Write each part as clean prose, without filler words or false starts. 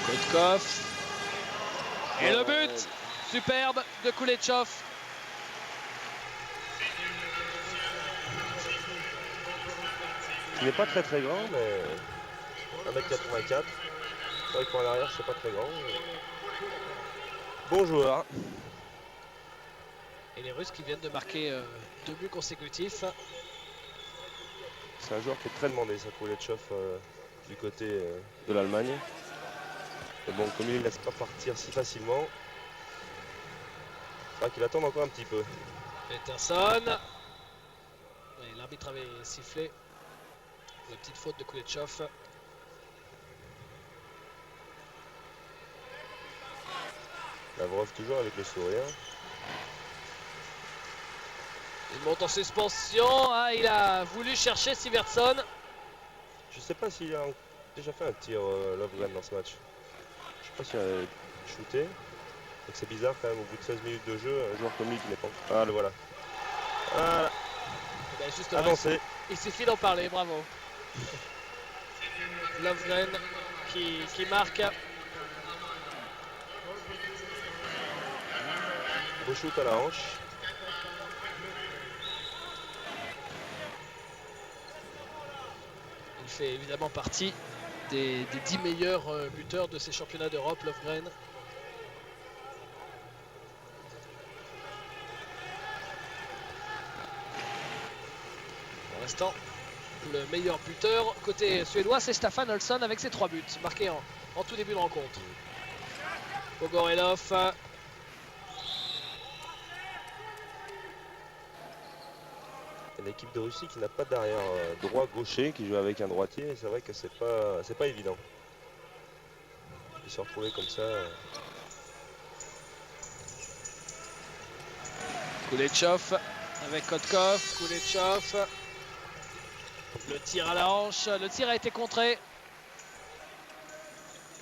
Kotkov. Et le but superbe de Koulechov. Il n'est pas très grand, mais 1m84. C'est vrai que pour l'arrière, c'est pas très grand. Bon joueur. Et les Russes qui viennent de marquer 2 buts consécutifs. C'est un joueur qui est très demandé, ça, Koulechov, du côté de l'Allemagne. Mais bon, comme il ne laisse pas partir si facilement, c'est vrai qu'il attend encore un petit peu. Peterson. L'arbitre avait sifflé la petite faute de Koulechov. Lavrov toujours avec le sourire. Il monte en suspension. Ah, il a voulu chercher Sivertson. Je sais pas s'il a déjà fait un tir Lovren dans ce match. Je sais pas s'il a shooté. Donc c'est bizarre quand même au bout de 16 minutes de jeu, un joueur comme lui qui n'est pas... Ah le voilà. Voilà. Ben justement, Avancé. Il suffit d'en parler, bravo. Lovren qui marque. Beau shoot à la hanche. Il fait évidemment partie des 10 meilleurs buteurs de ces championnats d'Europe, Lovren. Pour l'instant, le meilleur buteur côté suédois, c'est Staffan Olsson avec ses 3 buts marqués en tout début de rencontre. Pogorelov. Une équipe de Russie qui n'a pas d'arrière droit gaucher, qui joue avec un droitier, et c'est vrai que c'est pas évident de se retrouver comme ça. Koulechov avec Kotkov. Koulechov. Le tir à la hanche. Le tir a été contré.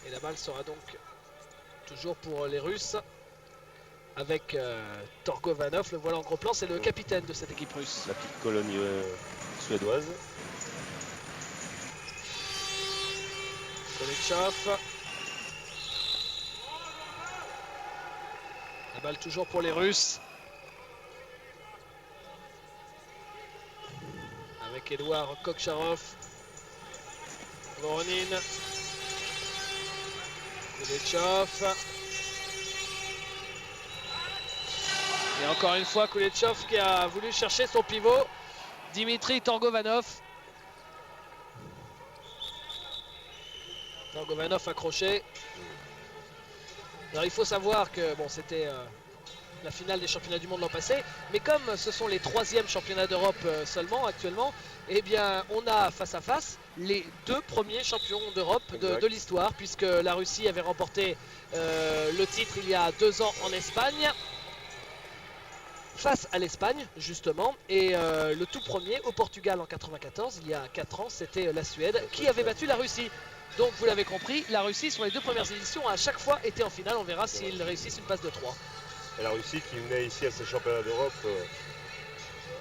Et la balle sera donc toujours pour les Russes. Avec Torgovanov, le voilà en gros plan, c'est le capitaine de cette équipe russe. La petite colonie suédoise. Koulechov. La balle toujours pour les Russes. Avec Edouard Kokcharov. Voronin. Koulechov. Et encore une fois, Koulechov qui a voulu chercher son pivot. Dimitri Torgovanov. Torgovanov accroché. Alors il faut savoir que bon, c'était la finale des championnats du monde l'an passé, mais comme ce sont les 3e championnats d'Europe seulement actuellement, eh bien on a face à face les 2 premiers champions d'Europe de l'histoire, puisque la Russie avait remporté le titre il y a 2 ans en Espagne, face à l'Espagne justement, et le tout premier au Portugal en 94, il y a 4 ans, c'était la Suède qui avait battu la Russie. Donc vous l'avez compris, la Russie sur les 2 premières éditions a à chaque fois été en finale. On verra s'ils réussissent une passe de 3. Et la Russie qui venait ici à ces championnats d'Europe,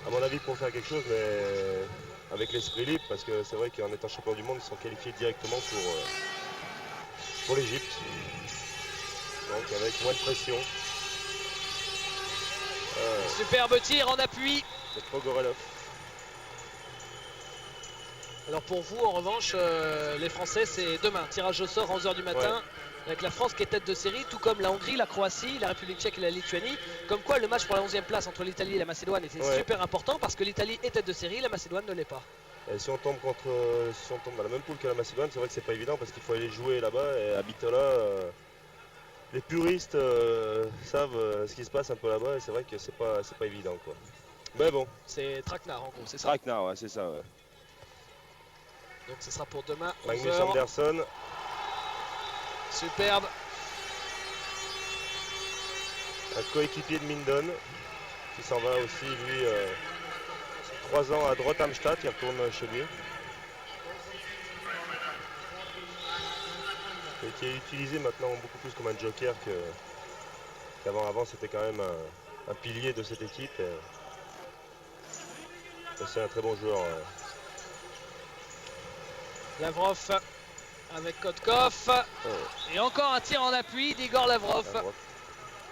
à mon avis pour faire quelque chose, mais avec l'esprit libre, parce que c'est vrai qu'en étant champion du monde, ils sont qualifiés directement pour l'Égypte. Donc avec moins de pression. Superbe tir en appui. C'est Pogorelov. Alors pour vous, en revanche, les Français, c'est demain. Tirage au sort à 11h du matin. Ouais. Avec la France qui est tête de série, tout comme la Hongrie, la Croatie, la République tchèque et la Lituanie. Comme quoi le match pour la 11e place entre l'Italie et la Macédoine était super important, parce que l'Italie est tête de série, la Macédoine ne l'est pas. Et si on tombe dans la même poule que la Macédoine, c'est vrai que c'est pas évident parce qu'il faut aller jouer là-bas, et à Bitola, les puristes savent ce qui se passe un peu là-bas, et c'est vrai que c'est pas évident, quoi. Mais bon. C'est traquenard en gros, c'est ça? Traquenard, ouais, c'est ça, ouais. Donc ce sera pour demain. Magnus Andersson. Superbe. Un coéquipier de Minden qui s'en va aussi, lui, 3 ans à Drotthamstadt, il retourne chez lui. Et qui est utilisé maintenant beaucoup plus comme un joker qu'avant. Avant, c'était quand même un pilier de cette équipe. Et c'est un très bon joueur. Lavrov avec Kotkov. Et encore un tir en appui d'Igor Lavrov.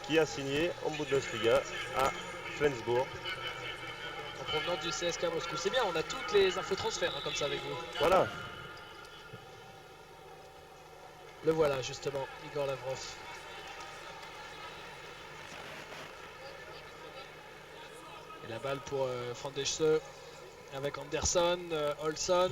Qui a signé en Bundesliga à Flensburg. En provenance du CSKA Moscou. C'est bien, on a toutes les infos transferts hein, comme ça avec vous. Voilà. Le voilà justement, Igor Lavrov. Et la balle pour Frandesche avec Anderson, Olsson.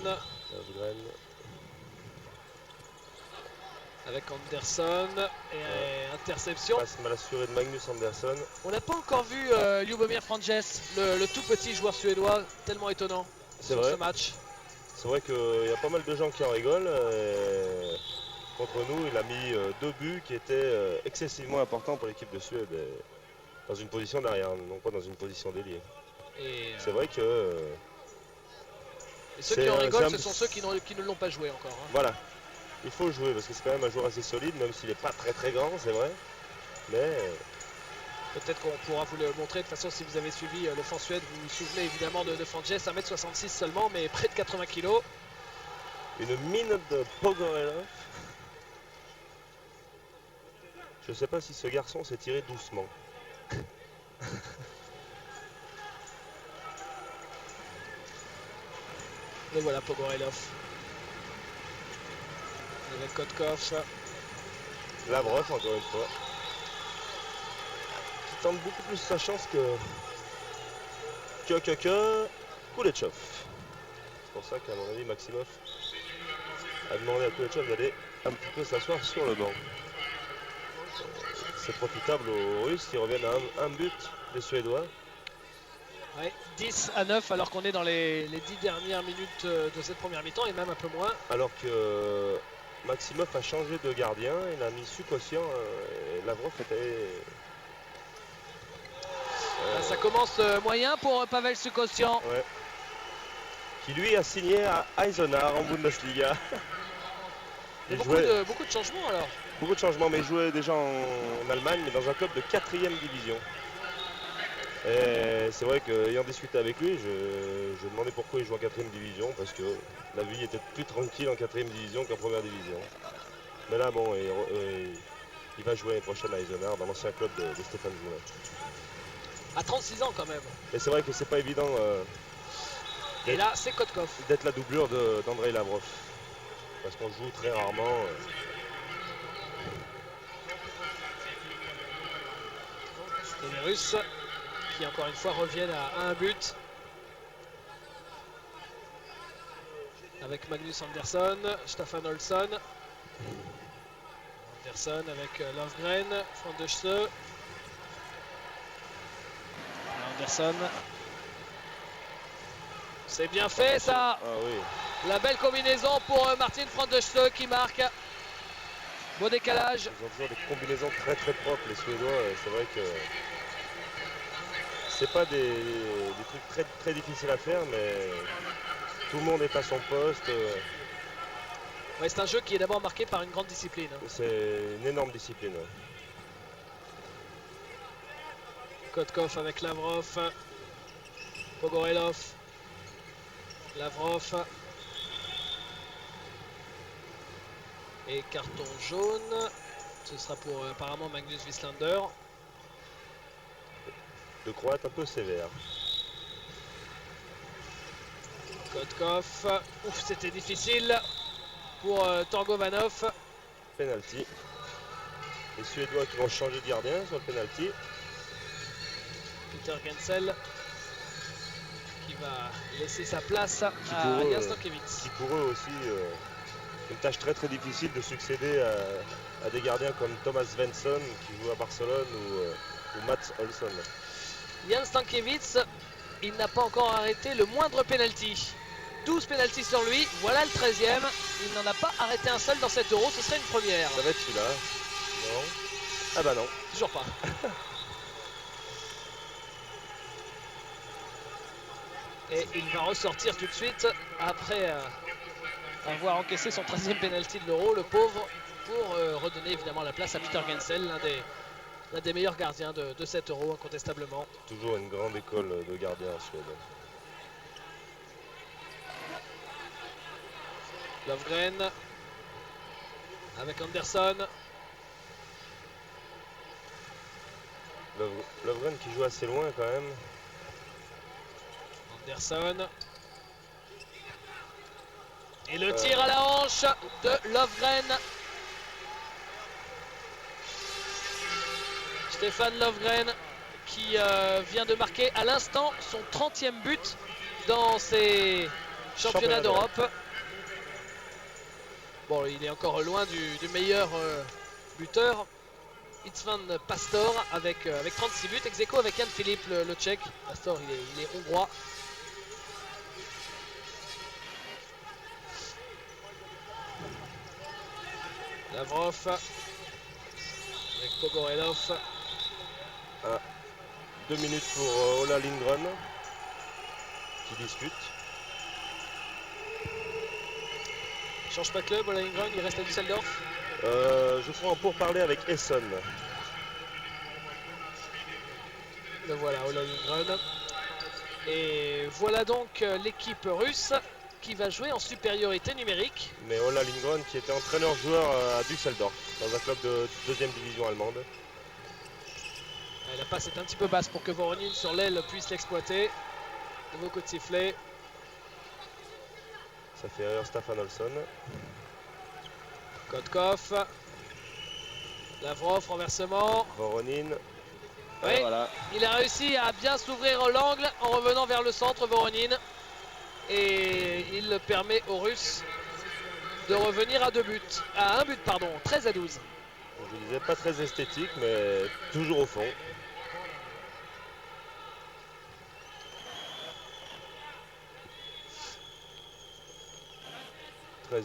Avec Anderson et interception. Passe mal assuré de Magnus Anderson. On n'a pas encore vu Ljubomir Franges, le tout petit joueur suédois, tellement étonnant sur ce match. C'est vrai qu'il y a pas mal de gens qui en rigolent. Contre nous, il a mis 2 buts qui étaient excessivement importants pour l'équipe de Suède. Dans une position d'arrière, non pas dans une position d'ailier. C'est vrai que... et ceux qui en rigolent, ce sont ceux qui ne l'ont pas joué encore. Hein. Voilà. Il faut jouer parce que c'est quand même un joueur assez solide, même s'il n'est pas très grand, c'est vrai. Mais... peut-être qu'on pourra vous le montrer. De toute façon, si vous avez suivi le Fan Suède, vous vous souvenez évidemment de Franges, 1m66 seulement, mais près de 80 kg. Une mine de Pogorelov. Je ne sais pas si ce garçon s'est tiré doucement. Et voilà Pogorelov. Avec Kotkov. Lavrov encore une fois. Qui tente beaucoup plus sa chance que Kulechov. C'est pour ça qu'à mon avis Maximov a demandé à Kulechov d'aller un petit peu s'asseoir sur le banc. C'est profitable aux Russes qui reviennent à un but, les Suédois. Ouais, 10-9 alors qu'on est dans les 10 dernières minutes de cette première mi-temps et même un peu moins. Alors que Maximov a changé de gardien, il a mis Sukosian et Lavrov était... Ça commence moyen pour Pavel Sukosian. Ouais. Qui lui a signé à Eisenach en Bundesliga. Beaucoup de changements alors. Beaucoup de changements, mais il jouait déjà en Allemagne, mais dans un club de 4e division. Et c'est vrai qu'ayant discuté avec lui, je demandais pourquoi il jouait en 4e division, parce que la vie était plus tranquille en 4e division qu'en 1re division. Mais là, bon, il va jouer l'année prochaine à Eisenach, dans l'ancien club de Stéphane Joulet. À 36 ans quand même. Et c'est vrai que c'est pas évident et là, c'est Kotkov. D'être la doublure d'Andrei Lavrov. Parce qu'on joue très rarement. Et les Russes qui encore une fois reviennent à un but. Avec Magnus Anderson, Staffan Olsson. Anderson avec Lövgren, Frandesche. Anderson. C'est bien fait ça. Ah oui. La belle combinaison pour Martin Frandesche qui marque. Beau décalage. Ils ont toujours des combinaisons très propres les Suédois. C'est vrai que c'est pas des trucs très difficiles à faire, mais tout le monde est à son poste. Ouais, c'est un jeu qui est d'abord marqué par une grande discipline. Hein. C'est une énorme discipline. Ouais. Kotkov avec Lavrov. Pogorelov. Lavrov. Et carton jaune. Ce sera pour apparemment Magnus Wieslander. Le Croate un peu sévère. Kotkov. Ouf, c'était difficile pour Torgovanov. Penalty. Les Suédois qui vont changer de gardien sur le penalty. Peter Gensel qui va laisser sa place à Jan Stankiewicz. Qui pour eux aussi une tâche très difficile de succéder à des gardiens comme Thomas Svensson qui joue à Barcelone ou Mats Olsson. Jan Stankiewicz, il n'a pas encore arrêté le moindre penalty. 12 penalties sur lui, voilà le 13e. Il n'en a pas arrêté un seul dans cet Euro, ce serait une première. Ça va être celui-là. Non. Ah bah non. Toujours pas. Et il va ressortir tout de suite après avoir encaissé son 13e penalty de l'Euro, le pauvre, pour redonner évidemment la place à Peter Gensel, l'un des meilleurs gardiens de cet Euro, incontestablement. Toujours une grande école de gardiens en Suède. Lövgren, avec Anderson. Lovgren qui joue assez loin quand même. Anderson. Et le tir à la hanche de Lovgren. Stéphane Lovgren qui vient de marquer à l'instant son 30e but dans ces championnats d'Europe. Bon, il est encore loin du meilleur buteur, István Pastor, avec 36 buts, ex aequo avec Jan Philipp, le tchèque. Pastor, il est hongrois. Lavrov avec Pogorelov. 2 minutes pour Ola Lindgren qui discute. Il change pas de club, Ola Lindgren, il reste à Düsseldorf. Je crois en pourparler avec Essen. Le voilà, Ola Lindgren. Et voilà donc l'équipe russe qui va jouer en supériorité numérique. Mais Ola Lindgren qui était entraîneur-joueur à Düsseldorf, dans un club de 2e division allemande. La passe est un petit peu basse pour que Voronin sur l'aile puisse l'exploiter. Nouveau coup de sifflet. Ça fait erreur Staffan Olsson. Kotkov. Lavrov, renversement. Voronin. Oui, Voilà. il a réussi à bien s'ouvrir l'angle en revenant vers le centre, Voronin. Et il permet aux Russes de revenir à 2 buts. À 1 but, pardon, 13-12. Je disais pas très esthétique, mais toujours au fond. « 13-12. »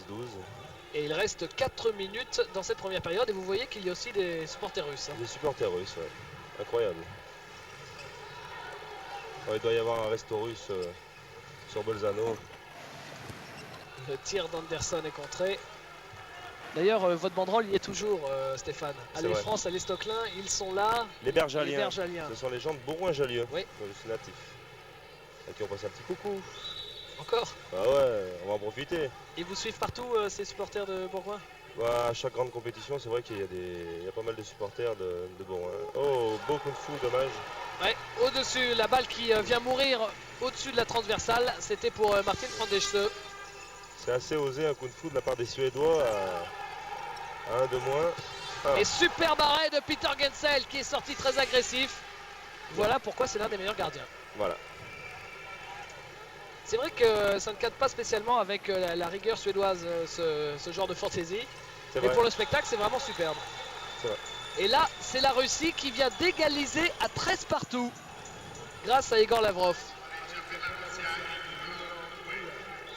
Et il reste 4 minutes dans cette première période. Et vous voyez qu'il y a aussi des supporters russes. Des supporters russes, ouais. Incroyable. Oh, il doit y avoir un resto russe sur Bolzano. Le tir d'Anderson est contré. D'ailleurs, votre banderole y est toujours, Stéphane. Allez France, allez Stocklin, ils sont là. Les Bergaliens. Les Bergaliens. Ce sont les gens de Bourgoin-Jallieu. Oui. Je suis natif. À qui on passe un petit coucou. Encore? Ah ouais, on va en profiter. Ils vous suivent partout, ces supporters de Bourgoin? Bah, à chaque grande compétition, c'est vrai qu'il y a pas mal de supporters de Bourgoin. Oh, beau coup de fou, dommage. Ouais, au-dessus, la balle qui vient mourir au-dessus de la transversale, c'était pour Martin Frandesche. C'est assez osé, un coup de fou de la part des Suédois à 1 de moins. Et super arrêt de Peter Gensel qui est sorti très agressif. Voilà pourquoi c'est l'un des meilleurs gardiens. Voilà. C'est vrai que ça ne cadre pas spécialement avec la rigueur suédoise, ce genre de fantaisie. Mais pour le spectacle, c'est vraiment superbe. C'est vrai. Et là, c'est la Russie qui vient d'égaliser à 13 partout grâce à Igor Lavrov.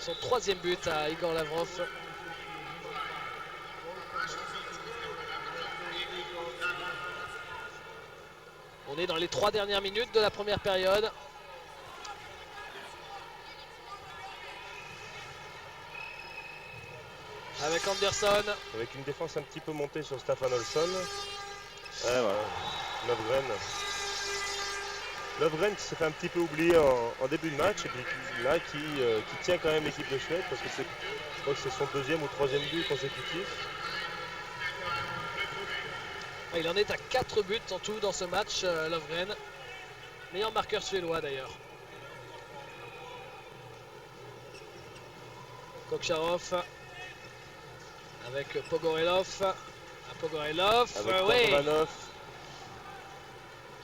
Son 3e but à Igor Lavrov. On est dans les 3 dernières minutes de la première période. Avec Anderson. Avec une défense un petit peu montée sur Staffan Olsson. Ouais, voilà. Lovgren qui s'est fait un petit peu oublier en début de match et puis là qui tient quand même l'équipe de Suède parce que je crois que c'est son 2e ou 3e but consécutif. Il en est à 4 buts en tout dans ce match, Lovgren. Meilleur marqueur suédois d'ailleurs. Kokcharov avec Pogorelov. Pogorelov, avec Torbanov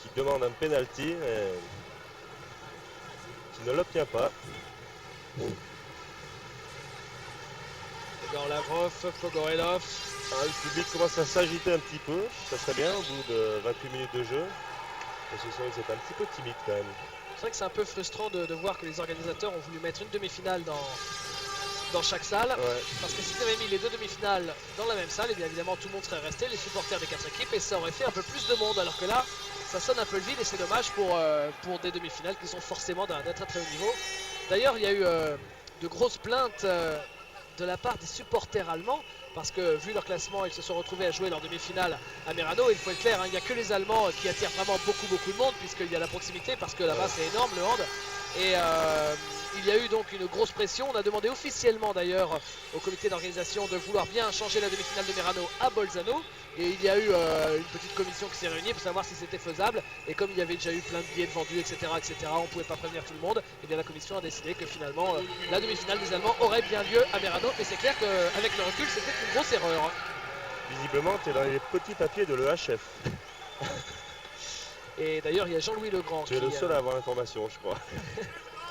qui demande un penalty qui ne l'obtient pas. Igor Lavrov, Pogorelov. Le public commence à s'agiter un petit peu, ça serait bien au bout de 28 minutes de jeu. Parce que c'est un petit peu timide quand même. C'est vrai que c'est un peu frustrant de voir que les organisateurs ont voulu mettre une demi-finale dans chaque salle. Ouais. Parce que si tu avais mis les 2 demi-finales dans la même salle, et bien évidemment tout le monde serait resté, les supporters des 4 équipes, et ça aurait fait un peu plus de monde. Alors que là, ça sonne un peu le vide et c'est dommage pour des demi-finales qui sont forcément d'un très très haut niveau. D'ailleurs, il y a eu de grosses plaintes de la part des supporters allemands. Parce que vu leur classement, ils se sont retrouvés à jouer leur demi-finale à Merano. Il faut être clair, il n'y a que les Allemands qui attirent vraiment beaucoup de monde, puisqu'il y a la proximité, parce que là-bas c'est énorme le hand. Et il y a eu donc une grosse pression. On a demandé officiellement d'ailleurs au comité d'organisation de vouloir bien changer la demi-finale de Merano à Bolzano. Et il y a eu une petite commission qui s'est réunie pour savoir si c'était faisable. Et comme il y avait déjà eu plein de billets de vendus, etc., on ne pouvait pas prévenir tout le monde. Et bien la commission a décidé que finalement la demi-finale des Allemands aurait bien lieu à Merano. Mais c'est clair qu'avec le recul, c'était une grosse erreur. Visiblement, tu es dans les petits papiers de l'EHF. Et d'ailleurs, il y a Jean-Louis Legrand. Tu es le seul à avoir l'information, je crois.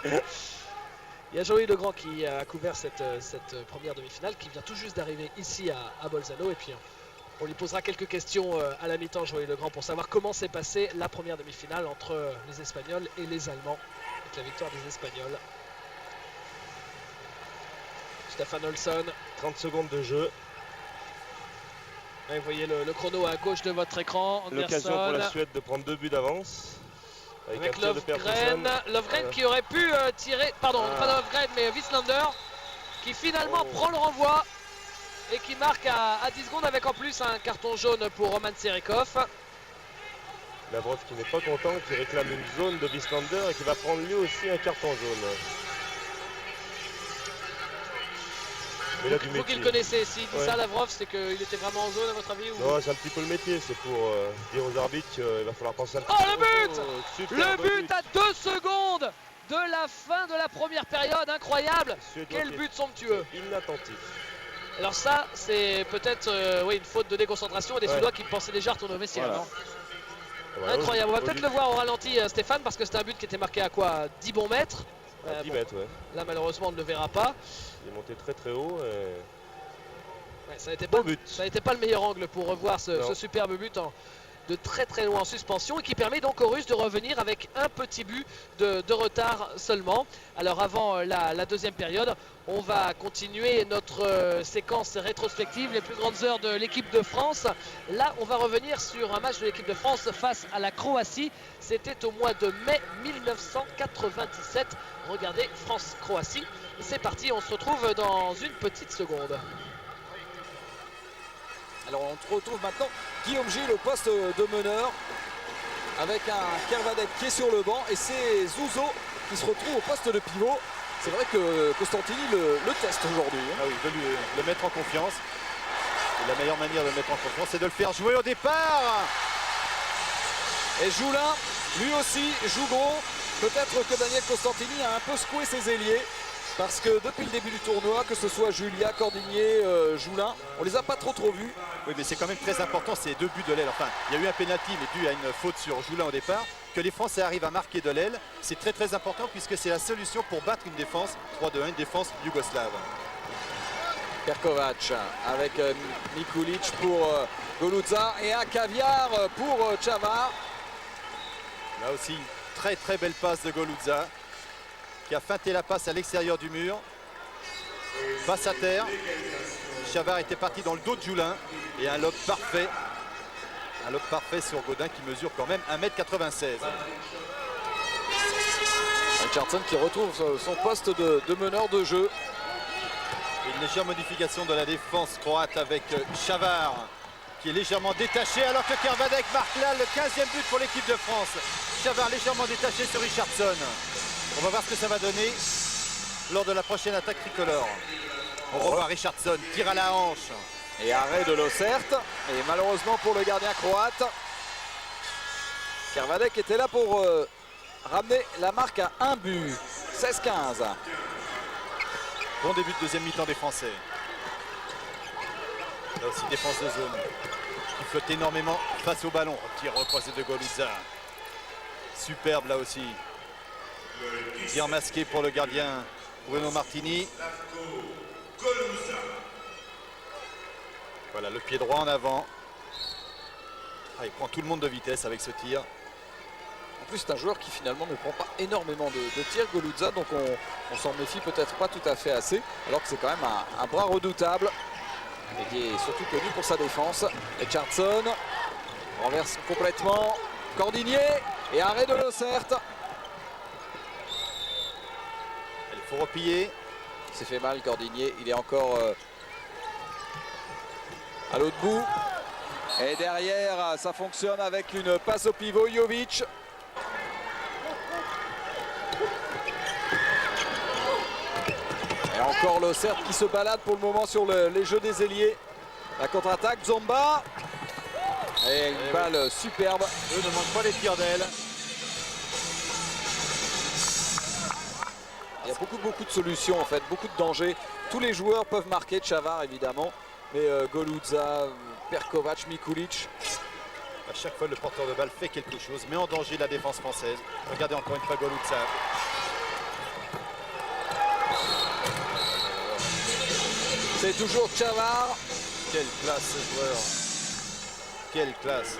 Il y a Jean-Louis Legrand qui a couvert cette première demi-finale, qui vient tout juste d'arriver ici à Bolzano. Et puis on lui posera quelques questions à la mi-temps, Jean-Louis Legrand, pour savoir comment s'est passée la première demi-finale entre les Espagnols et les Allemands, avec la victoire des Espagnols. Stefan Olsson. 30 secondes de jeu. Et vous voyez le chrono à gauche de votre écran. L'occasion pour la Suède de prendre 2 buts d'avance. Avec Lovgren. Lovgren qui aurait pu tirer, pardon, pas Lovgren mais Wieslander, qui finalement prend le renvoi et qui marque à 10 secondes avec en plus un carton jaune pour Roman Serikov. Lavrov qui n'est pas content, qui réclame une zone de Wieslander et qui va prendre lui aussi un carton jaune. Vous qui le connaissez, s'il dit ça Lavrov, c'est qu'il était vraiment en zone à votre avis ou... Non, c'est un petit peu le métier, c'est pour dire aux arbitres qu'il va falloir penser un petit peu. Oh le but Le but à 2 seconde de la fin de la première période, incroyable. Quel but somptueux. Inattentif. Alors ça, c'est peut-être une faute de déconcentration et des Suédois qui pensaient déjà retourner au vestiaire. Voilà. Voilà, incroyable, on va peut-être le voir au ralenti Stéphane, parce que c'était un but qui était marqué à quoi, 10 bons mètres. 10 mètres, ouais. Là malheureusement on ne le verra pas. Il est monté très très haut. Ça n'était pas le meilleur angle pour revoir ce superbe but de très très loin en suspension, et qui permet donc aux Russes de revenir avec un petit but de retard seulement. Alors avant la deuxième période, on va continuer notre séquence rétrospective, les plus grandes heures de l'équipe de France. Là on va revenir sur un match de l'équipe de France face à la Croatie. C'était au mois de mai 1997. Regardez, France-Croatie. C'est parti, on se retrouve dans une petite seconde. Alors on retrouve maintenant Guillaume Gilles au poste de meneur, avec un Kervadek qui est sur le banc, et c'est Zouzo qui se retrouve au poste de pivot. C'est vrai que Costantini le teste aujourd'hui. Ah oui, il veut le mettre en confiance. Et la meilleure manière de le mettre en confiance, c'est de le faire jouer au départ. Et Joulin, lui aussi, joue gros. Peut-être que Daniel Costantini a un peu secoué ses ailiers, parce que depuis le début du tournoi, que ce soit Julia, Cordigné, Joulin, on les a pas trop vus. Oui, mais c'est quand même très important, ces 2 buts de l'aile. Enfin, il y a eu un pénalty, mais dû à une faute sur Joulin au départ. Que les Français arrivent à marquer de l'aile, c'est très très important, puisque c'est la solution pour battre une défense 3-2-1, une défense yougoslave. Perkovac avec Mikulic pour Golutza et un caviar pour Chavar. Là aussi, très très belle passe de Golutza, qui a feinté la passe à l'extérieur du mur. Passe à terre. Chavar était parti dans le dos de Joulin, et un lob parfait. Un lob parfait sur Gaudin, qui mesure quand même 1m96. Richardson qui retrouve son poste de meneur de jeu. Une légère modification de la défense croate avec Chavar, qui est légèrement détaché, alors que Kervadek marque là le 15e but pour l'équipe de France. Chavar légèrement détaché sur Richardson. On va voir ce que ça va donner lors de la prochaine attaque tricolore. On revoit Richardson, tire à la hanche. Et arrêt de Lossert. Et malheureusement pour le gardien croate, Kervadek était là pour ramener la marque à 1 but. 16-15. Bon début de deuxième mi-temps des Français. Là aussi défense de zone, qui flotte énormément face au ballon. Tir recroisé de Golutza. Superbe là aussi. Tir masqué pour le gardien Bruno Martini. Voilà, le pied droit en avant. Ah, il prend tout le monde de vitesse avec ce tir. En plus, c'est un joueur qui finalement ne prend pas énormément de tirs, Golutza, donc on s'en méfie peut-être pas tout à fait assez, alors que c'est quand même un bras redoutable et qui est surtout connu pour sa défense. Richardson renverse complètement Cordigné et arrêt de Lossert. Il faut replier. Il s'est fait mal, Cordigné, il est encore à l'autre bout. Et derrière, ça fonctionne avec une passe au pivot, Jovic. Encore le Serbe qui se balade pour le moment sur les jeux des ailiers. La contre-attaque, Zomba. Et une balle superbe. Eux ne manquent pas les tirs d'aile. Il y a beaucoup de solutions en fait, beaucoup de dangers. Tous les joueurs peuvent marquer, Chavar évidemment, mais Goludza, Perkovac, Mikulic. À chaque fois, le porteur de balle fait quelque chose, met en danger la défense française. Regardez encore une fois Goludza. C'est toujours Chavar. Quelle classe ce joueur. Quelle classe.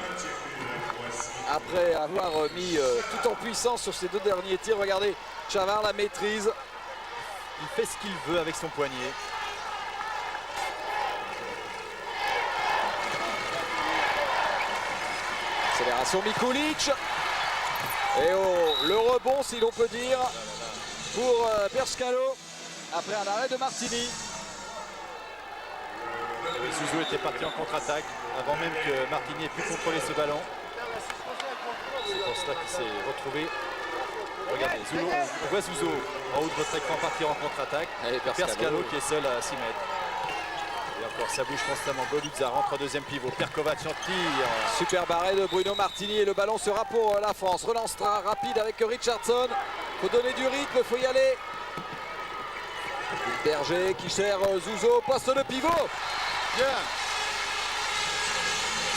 Après avoir mis tout en puissance sur ces deux derniers tirs, regardez, Chavar la maîtrise. Il fait ce qu'il veut avec son poignet. Accélération Mikulic. Et le rebond, si l'on peut dire, pour Perscalo, après un arrêt de Martini. Oui, Zouzo était parti en contre-attaque avant même que Martini ait pu contrôler ce ballon. C'est pour cela qu'il s'est retrouvé. Regardez, on voit Zouzo en haut de votre écran partir en contre-attaque. Et Perscalo qui est seul à 6 mètres. Et encore, ça bouge constamment. Goludza rentre en deuxième pivot. Perkovac en tire. Super barré de Bruno Martini et le ballon sera pour la France. Relance rapide avec Richardson. Faut donner du rythme, faut y aller. Berger qui sert Zouzo, poste de pivot. Bien.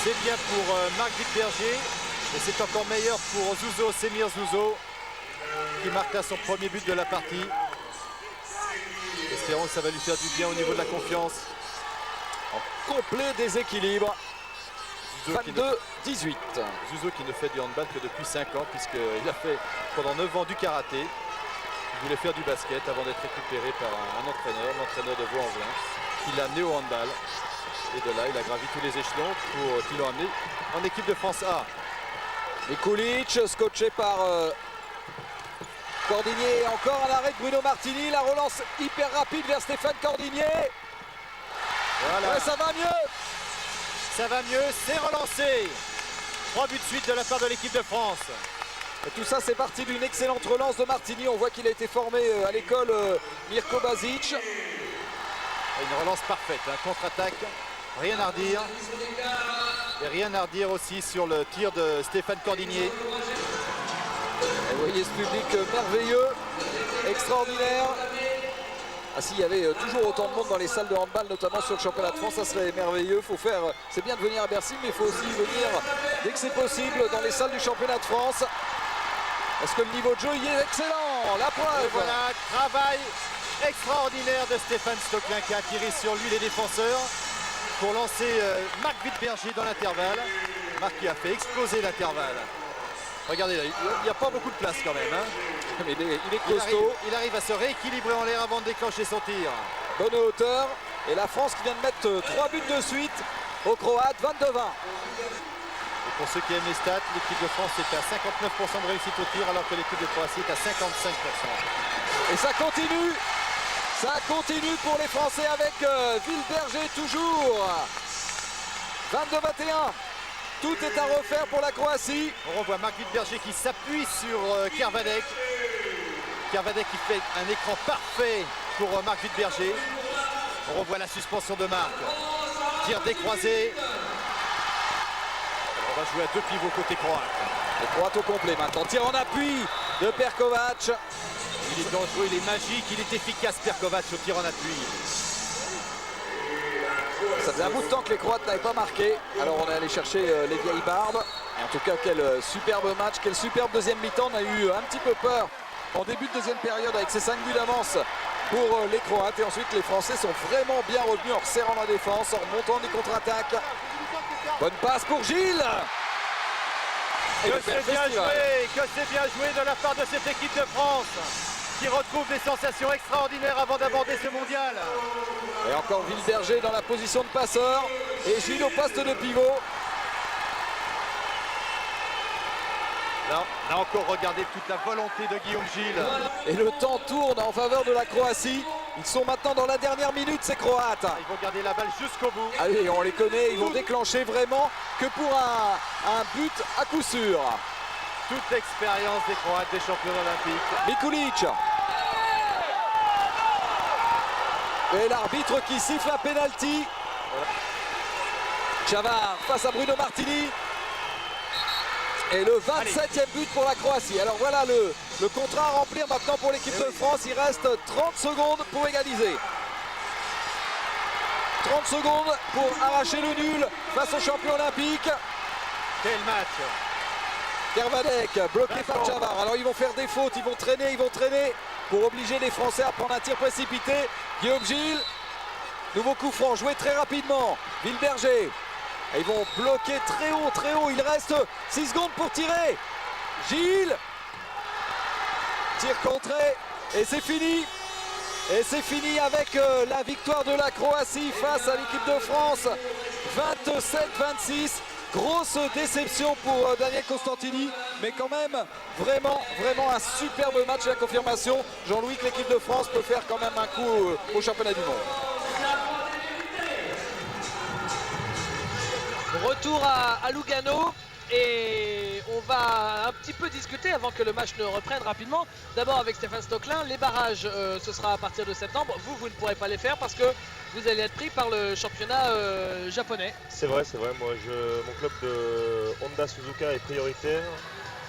C'est bien pour Marc Wittberger. Et c'est encore meilleur pour Zouzo, Semir Zouzo, qui marque là son premier but de la partie. Espérons que ça va lui faire du bien au niveau de la confiance. En complet déséquilibre. 22-18. Zouzo qui ne fait du handball que depuis 5 ans, puisqu'il a fait pendant 9 ans du karaté. Il voulait faire du basket avant d'être récupéré par un entraîneur, l'entraîneur de Vaux-en-Velin, qui l'a amené au handball. Et de là, il a gravi tous les échelons qui l'ont amené en équipe de France A. Mikulic, scotché par Cordinier. Encore un arrêt de Bruno Martini. La relance hyper rapide vers Stéphane Cordinier. Voilà. Ouais, ça va mieux. Ça va mieux, c'est relancé. 3 buts de suite de la part de l'équipe de France. Et tout ça, c'est parti d'une excellente relance de Martini. On voit qu'il a été formé à l'école Mirko Basic. Une relance parfaite, hein. Contre-attaque, rien à redire. Et rien à redire aussi sur le tir de Stéphane Cordinier. Et vous voyez ce public merveilleux, extraordinaire. Ah, s'il y avait toujours autant de monde dans les salles de handball, notamment sur le championnat de France, ça serait merveilleux. Faut faire, c'est bien de venir à Bercy, mais il faut aussi venir dès que c'est possible dans les salles du championnat de France. Parce que le niveau de jeu y est excellent, la preuve. Et voilà, travail extraordinaire de Stéphane Stocklin qui a attiré sur lui les défenseurs pour lancer Marc Wittberger dans l'intervalle. Marc qui a fait exploser l'intervalle. Regardez là, il n'y a pas beaucoup de place quand même. Hein. Mais il est costaud. Il arrive à se rééquilibrer en l'air avant de déclencher son tir. Bonne hauteur. Et la France qui vient de mettre 3 buts de suite aux Croates, 22-20. Et pour ceux qui aiment les stats, l'équipe de France est à 59% de réussite au tir alors que l'équipe de Croatie est à 55%. Et ça continue. Ça continue pour les Français avec Wittberger toujours. 22-21. Tout est à refaire pour la Croatie. On revoit Marc Wittberger qui s'appuie sur Kervadek. Kervadek qui fait un écran parfait pour Marc Wittberger. On revoit la suspension de Marc. Tir décroisé. On va jouer à 2 pivots côté croate. Les Croates au complet maintenant. Tir en appui de Perkovac. Il est dangereux, il est magique, il est efficace Perkovac au tir en appui. Ça faisait un bout de temps que les Croates n'avaient pas marqué. Alors on est allé chercher les vieilles barbes. Et en tout cas, quel superbe match, quel superbe deuxième mi-temps. On a eu un petit peu peur en début de deuxième période avec ces 5 buts d'avance pour les Croates. Et ensuite, les Français sont vraiment bien revenus en resserrant la défense, en remontant des contre-attaques. Bonne passe pour Gilles. Que c'est bien joué de la part de cette équipe de France qui retrouve des sensations extraordinaires avant d'aborder ce mondial. Et encore Wittberger dans la position de passeur et Gilles au poste de pivot. Là encore, regardez toute la volonté de Guillaume Gilles. Et le temps tourne en faveur de la Croatie. Ils sont maintenant dans la dernière minute, ces Croates. Ils vont garder la balle jusqu'au bout. Allez, on les connaît, ils vont déclencher vraiment que pour un but à coup sûr. Toute l'expérience des Croates, des champions olympiques. Mikulic. Et l'arbitre qui siffle un penalty. Chavard face à Bruno Martini. Et le 27e but pour la Croatie. Alors voilà le contrat à remplir maintenant pour l'équipe de France. Il reste 30 secondes pour égaliser. 30 secondes pour arracher le nul face au champion olympique. Quel match! Kervadec bloqué par Chavard. Alors ils vont faire des fautes, ils vont traîner pour obliger les Français à prendre un tir précipité. Guillaume Gilles, nouveau coup franc joué très rapidement. Villeberger. Et ils vont bloquer très haut. Il reste 6 secondes pour tirer. Gilles. Tir contré. Et c'est fini. Et c'est fini avec la victoire de la Croatie face à l'équipe de France. 27-26. Grosse déception pour Daniel Costantini, mais quand même vraiment un superbe match, la confirmation. Jean-Louis, que l'équipe de France peut faire quand même un coup au championnat du monde. Retour à Lugano et on va un petit peu discuter avant que le match ne reprenne rapidement. D'abord avec Stéphane Stocklin, les barrages ce sera à partir de septembre. Vous ne pourrez pas les faire parce que vous allez être pris par le championnat japonais. C'est vrai, moi mon club de Honda Suzuka est prioritaire.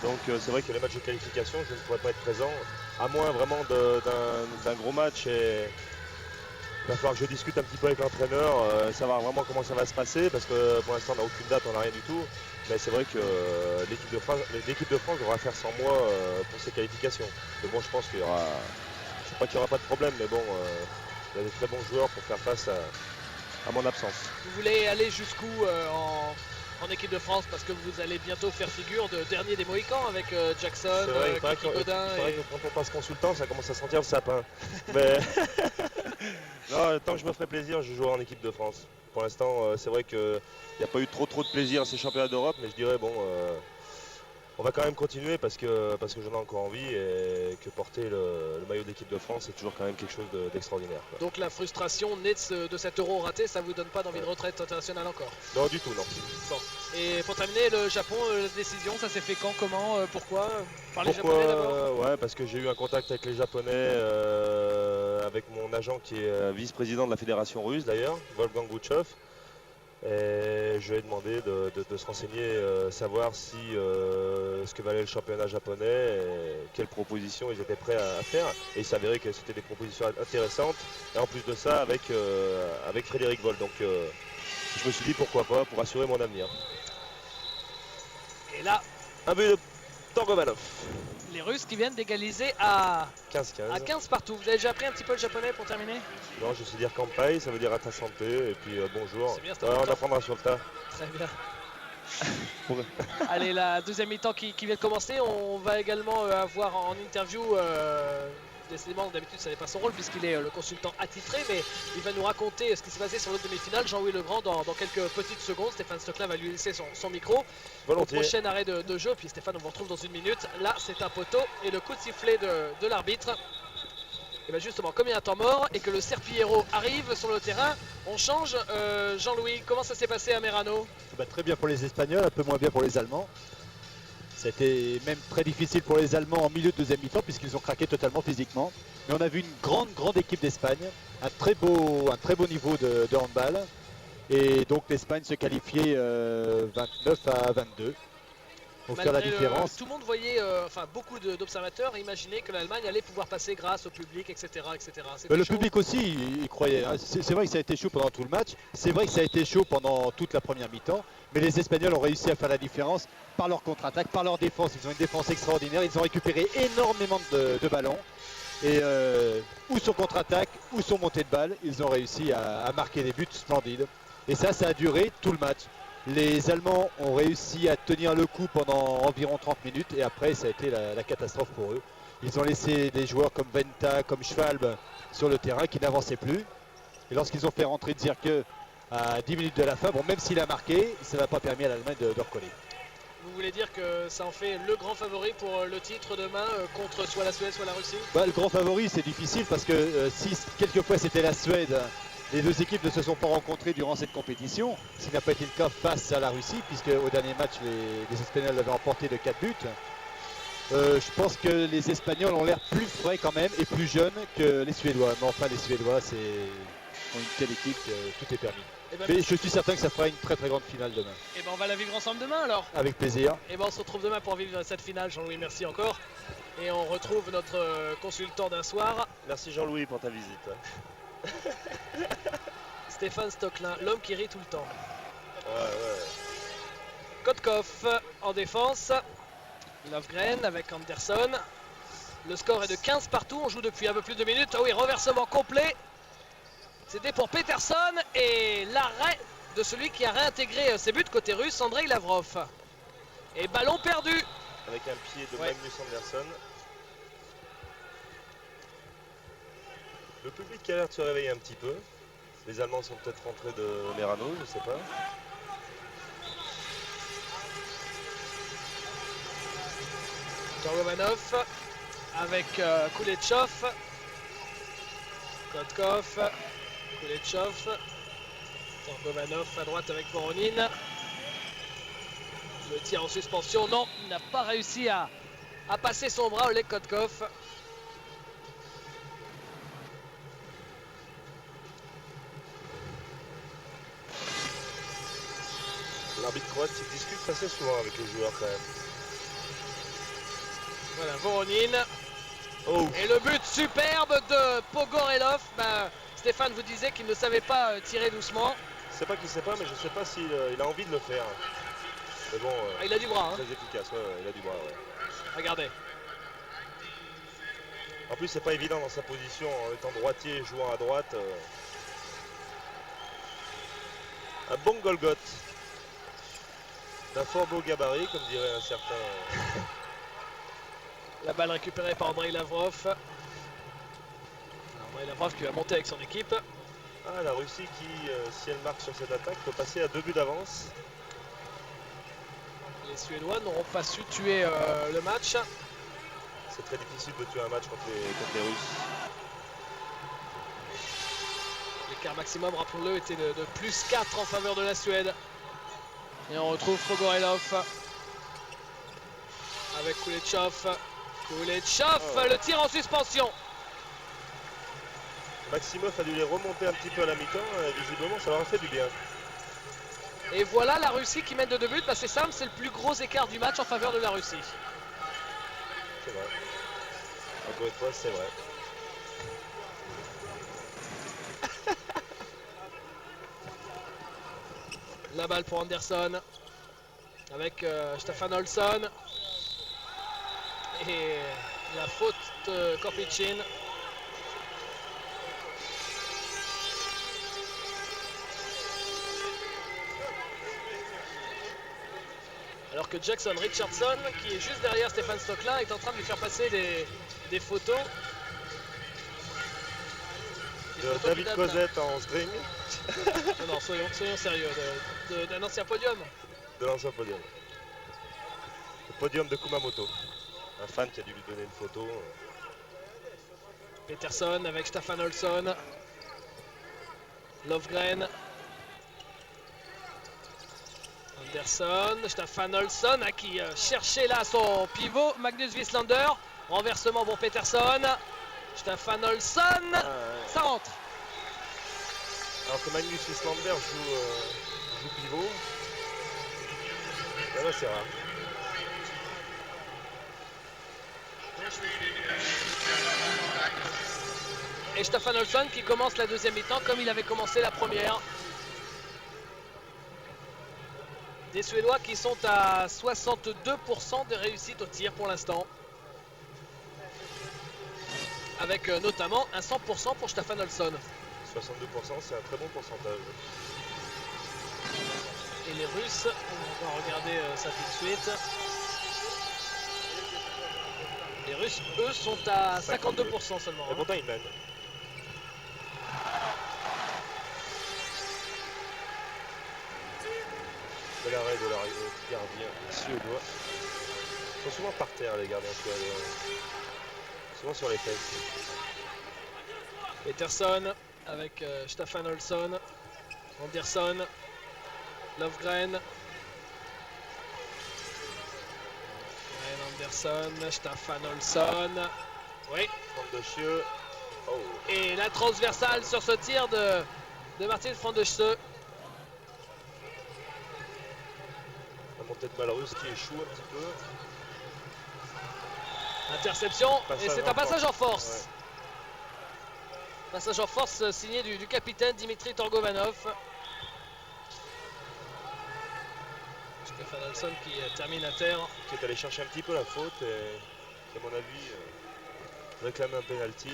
Donc c'est vrai que les matchs de qualification, je ne pourrais pas être présent, à moins vraiment d'un gros match. Et il va falloir que je discute un petit peu avec l'entraîneur, savoir vraiment comment ça va se passer, parce que pour l'instant on n'a aucune date, on n'a rien du tout. Mais c'est vrai que l'équipe de France devra faire sans moi pour ses qualifications. Mais bon, je pense qu'il y aura, c'est pas qu'il n'y aura pas de problème, mais bon, il y a des très bons joueurs pour faire face à mon absence. Vous voulez aller jusqu'où en équipe de France, parce que vous allez bientôt faire figure de dernier des Mohicans avec Jackson, Kiki Godin. C'est vrai que quand on passe consultant, ça commence à sentir le sapin. Mais non, tant que je me ferai plaisir, je jouerai en équipe de France. Pour l'instant, c'est vrai qu'il n'y a pas eu trop de plaisir à ces championnats d'Europe, mais je dirais bon, on va quand même continuer parce que j'en ai encore envie et que porter le maillot d'équipe de France, c'est toujours quand même quelque chose d'extraordinaire. Donc la frustration née de cet euro raté, ça vous donne pas d'envie de retraite internationale encore? Non, du tout, non. Bon. Et pour terminer, le Japon, la décision, ça s'est fait quand, comment, pourquoi? Par les Pourquoi, Japonais d'abord? Ouais, parce que j'ai eu un contact avec les Japonais, avec mon agent qui est vice-président de la fédération russe d'ailleurs, Wolfgang Gouchov. Et je lui ai demandé de se renseigner, savoir si ce que valait le championnat japonais et quelles propositions ils étaient prêts à faire. Et il s'avérait que c'était des propositions intéressantes. Et en plus de ça, avec Frédéric Vold. Donc je me suis dit pourquoi pas, pour assurer mon avenir. Et là, un but de Torgomanov. Les Russes qui viennent d'égaliser à 15 partout. Vous avez déjà appris un petit peu le japonais pour terminer? Non, je sais dire Kampai, ça veut dire à ta santé, et puis bonjour. C'est bien, on apprendra sur le tas. Très bien. Allez, la deuxième mi-temps qui vient de commencer. On va également avoir en interview, décidément d'habitude ça n'est pas son rôle puisqu'il est le consultant attitré, mais il va nous raconter ce qui s'est passé sur l'autre demi-finale. Jean-Louis Legrand dans quelques petites secondes. Stéphane Stocklin va lui laisser son micro. Volontiers. Au prochain arrêt de jeu, puis Stéphane, on vous retrouve dans une minute. Là c'est un poteau et le coup de sifflet de l'arbitre. Et bien justement, comme il y a un temps mort et que le Serpillero arrive sur le terrain, on change. Jean-Louis, comment ça s'est passé à Merano? Très bien pour les Espagnols, un peu moins bien pour les Allemands. C'était même très difficile pour les Allemands en milieu de deuxième mi-temps puisqu'ils ont craqué totalement physiquement. Mais on a vu une grande équipe d'Espagne, un très beau niveau de handball. Et donc l'Espagne se qualifiait 29 à 22. Pour faire la différence. Tout le monde voyait, beaucoup d'observateurs imaginaient que l'Allemagne allait pouvoir passer grâce au public, etc. Le public aussi y croyait. Hein. C'est vrai que ça a été chaud pendant tout le match. C'est vrai que ça a été chaud pendant toute la première mi-temps. Mais les Espagnols ont réussi à faire la différence par leur contre-attaque, par leur défense. Ils ont une défense extraordinaire. Ils ont récupéré énormément de ballons. Et ou sur contre-attaque, ou sur montée de balle, ils ont réussi à marquer des buts splendides. Et ça a duré tout le match. Les Allemands ont réussi à tenir le coup pendant environ 30 minutes et après ça a été la catastrophe pour eux. Ils ont laissé des joueurs comme Venta, comme Schwalbe sur le terrain qui n'avançaient plus. Et lorsqu'ils ont fait rentrer Zierke à 10 minutes de la fin, même s'il a marqué, ça n'a pas permis à l'Allemagne de recoller. Vous voulez dire que ça en fait le grand favori pour le titre demain contre soit la Suède, soit la Russie? Le grand favori c'est difficile parce que si quelquefois c'était la Suède, les deux équipes ne se sont pas rencontrées durant cette compétition, ce qui n'a pas été le cas face à la Russie, puisque au dernier match, les Espagnols avaient emporté de 4 buts. Je pense que les Espagnols ont l'air plus frais quand même et plus jeunes que les Suédois. Mais enfin, les Suédois, ont une telle équipe que tout est permis. Et ben, Mais je suis certain que ça fera une très très grande finale demain. on va la vivre ensemble demain alors. Avec plaisir. Et ben on se retrouve demain pour vivre cette finale. Jean-Louis, merci encore. Et on retrouve notre consultant d'un soir, Merci Jean-Louis pour ta visite. Stéphane Stocklin, l'homme qui rit tout le temps. Ouais. Kotkov en défense. Lovgren avec Anderson. Le score est de 15 partout. On joue depuis un peu plus de 2 minutes. Ah oui, renversement complet. C'était pour Peterson et l'arrêt de celui qui a réintégré ses buts côté russe, Andrei Lavrov. Et ballon perdu. Avec un pied de Ouais. Magnus Andersson. Le public qui a l'air de se réveiller un petit peu. Les Allemands sont peut-être rentrés de Merano, je sais pas. Romanov avec Kulechov. Kotkov. Kulechov. Romanov à droite avec Voronin. Le tir en suspension, non, il n'a pas réussi à passer son bras, Oleg Kotkov. L'arbitre croate il discute assez souvent avec les joueurs quand même. Voilà, Voronin. Oh, Et le but superbe de Pogorelov. Stéphane vous disait qu'il ne savait pas tirer doucement. je sais pas qui sait pas, mais je sais pas s'il il a envie de le faire. Mais bon, Ah, il a du bras, hein. très efficace, ouais, il a du bras. Ouais. Regardez. En plus, c'est pas évident dans sa position, en étant droitier et jouant à droite. Un bon Golgoth. D'un fort beau gabarit, comme dirait un certain. La balle récupérée par Andrei Lavrov. Andrei Lavrov qui va monter avec son équipe. Ah, la Russie qui, si elle marque sur cette attaque, peut passer à 2 buts d'avance. Les Suédois n'auront pas su tuer le match. C'est très difficile de tuer un match contre les Russes. L'écart maximum, rappelons-le, était de plus 4 en faveur de la Suède. Et on retrouve Pogorelov avec Kulechov. Kulechov, le tir en suspension. Maximov a dû les remonter un petit peu à la mi-temps, visiblement ça leur a fait du bien. Et voilà la Russie qui mène de 2 buts. C'est simple, c'est le plus gros écart du match en faveur de la Russie. C'est vrai. Encore une fois, c'est vrai. La balle pour Anderson avec Stefan Olsson. Et la faute de Korpichin. Alors que Jackson Richardson, qui est juste derrière Stéphane Stocklin, est en train de lui faire passer des photos. Des De photos David qui datent- Cosette en string, Non, soyons sérieux. D'un ancien podium. de l'ancien podium. Le podium de Kumamoto. Un fan qui a dû lui donner une photo. Peterson avec Stefan Olsson. Lovgren. Anderson. Stefan Olsson qui cherchait là son pivot. Magnus Wieslander. Renversement pour Peterson. Stefan Olsson. Ça rentre. Alors que Magnus Wieslander joue pivot. Là, c'est rare. Et Stefan Olsson qui commence la deuxième mi-temps comme il avait commencé la première. Des Suédois qui sont à 62% de réussite au tir pour l'instant. Avec notamment un 100% pour Stefan Olsson. 62%, c'est un très bon pourcentage. Et les Russes, on va regarder ça tout de suite. Les Russes, eux, sont à 52% seulement. Et pourtant, ils mènent. Bel arrêt de leur gardien suédois. Ils sont souvent par terre, les gardiens suédois. Souvent sur les fesses. Peterson avec Stefan Olsson. Anderson. Lovgren. Pedersen, Staffan Olsson. Oui. Frandesjö. Oh. Et la transversale sur ce tir de Martin Frandesjö. La montée de balle russe qui échoue un petit peu. Interception. Passage Et c'est en un passage en force. force. Passage en force signé du capitaine Dimitri Torgovanov. Staffan Olsson qui termine à terre. Qui est allé chercher un petit peu la faute et qui, à mon avis, réclame un penalty.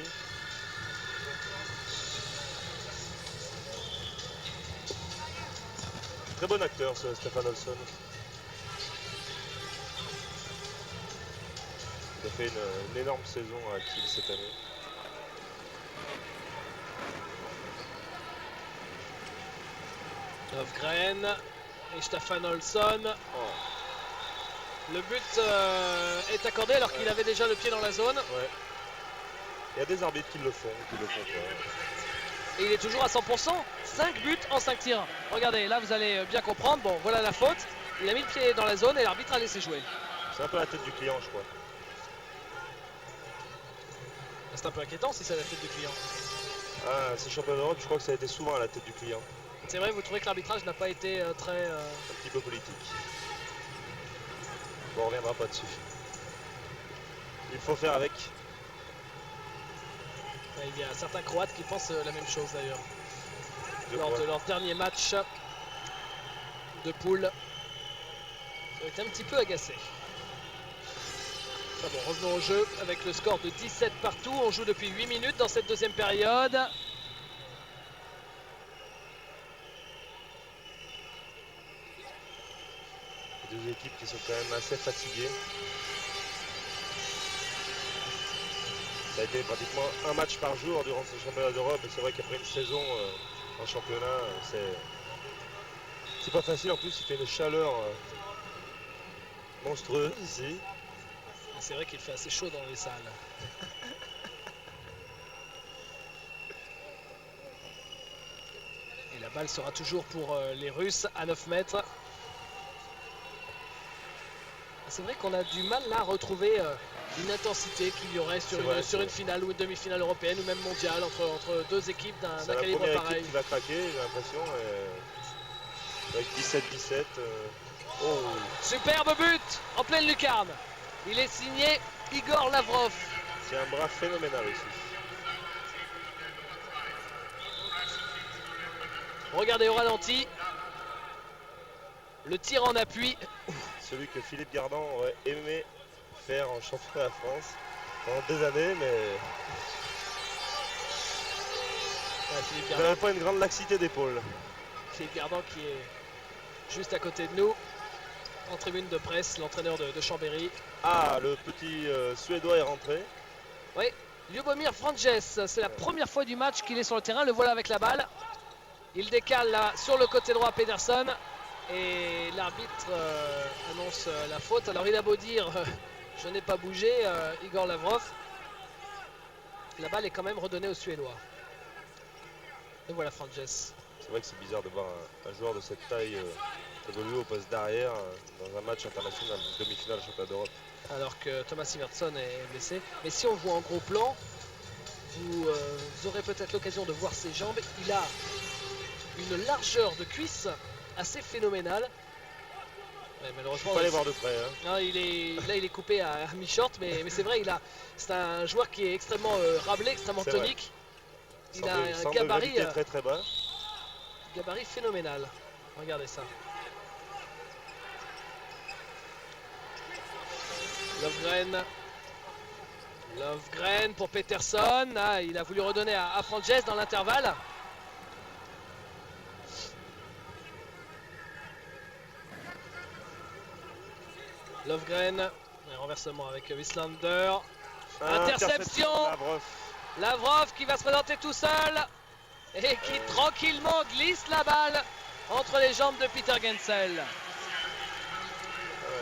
Très bon acteur, ce Staffan Olsson. Il a fait une énorme saison à Kiel cette année. Löfgren et Staffan Olsson. Le but est accordé alors qu'il avait déjà le pied dans la zone. Ouais. Il y a des arbitres qui le font pas. Et il est toujours à 100%. 5 buts en 5 tirs. Regardez, là vous allez bien comprendre. Bon, voilà la faute. Il a mis le pied dans la zone et l'arbitre a laissé jouer. C'est un peu la tête du client, je crois. C'est un peu inquiétant si c'est la tête du client. Ah, ces championnats d'Europe, je crois que ça a été souvent à la tête du client. C'est vrai, vous trouvez que l'arbitrage n'a pas été très... Un petit peu politique. Bon, on reviendra pas dessus. Il faut faire avec. Il y a certains Croates qui pensent la même chose d'ailleurs. De Lors quoi de leur dernier match de poule. Ils ont été un petit peu agacés. Enfin bon, revenons au jeu avec le score de 17 partout. On joue depuis 8 minutes dans cette deuxième période. Deux équipes qui sont quand même assez fatiguées. Ça a été pratiquement un match par jour durant ce championnat d'Europe et c'est vrai qu'après une saison en championnat, c'est pas facile. En plus, il fait une chaleur monstrueuse ici. C'est vrai qu'il fait assez chaud dans les salles. Et la balle sera toujours pour les Russes à 9 mètres. C'est vrai qu'on a du mal là à retrouver une intensité qu'il y aurait sur une finale ou une demi-finale européenne ou même mondiale entre deux équipes d'un calibre C'est la première pareil. équipe qui va craquer, j'ai l'impression. Avec 17-17. Oh. Superbe but en pleine lucarne. Il est signé Igor Lavrov. C'est un bras phénoménal aussi. Regardez au ralenti. Le tir en appui. Celui que Philippe Gardan aurait aimé faire en championnat de France pendant des années, mais Philippe il Gardan, n'avait pas une grande laxité d'épaule. Philippe Gardan qui est juste à côté de nous. En tribune de presse, l'entraîneur de Chambéry. Ah, le petit Suédois est rentré. Oui, Ljubomir Frances, c'est la première fois du match qu'il est sur le terrain. Le voilà avec la balle. Il décale là sur le côté droit Pedersen. Et l'arbitre annonce la faute. Alors il a beau dire je n'ai pas bougé, Igor Lavrov. La balle est quand même redonnée aux Suédois. Et voilà Frances. C'est vrai que c'est bizarre de voir un joueur de cette taille évoluer au poste d'arrière dans un match international, une demi-finale championnat d'Europe. Alors que Thomas Sivertson est blessé. Mais si on voit en gros plan, vous aurez peut-être l'occasion de voir ses jambes. Il a une largeur de cuisse assez phénoménale. Ouais, malheureusement, Il faut aller voir de près. Hein. Non, là il est coupé à mi-short, mais c'est vrai, c'est un joueur qui est extrêmement rablé, extrêmement tonique. Il a un gabarit très très bas. Gabarit phénoménal. Regardez ça. Löfgren pour Pedersen. Ah, il a voulu redonner à Frances dans l'intervalle. Löfgren, renversement avec Wieslander. Interception. Lavrov qui va se présenter tout seul et qui tranquillement glisse la balle entre les jambes de Peter Gensel.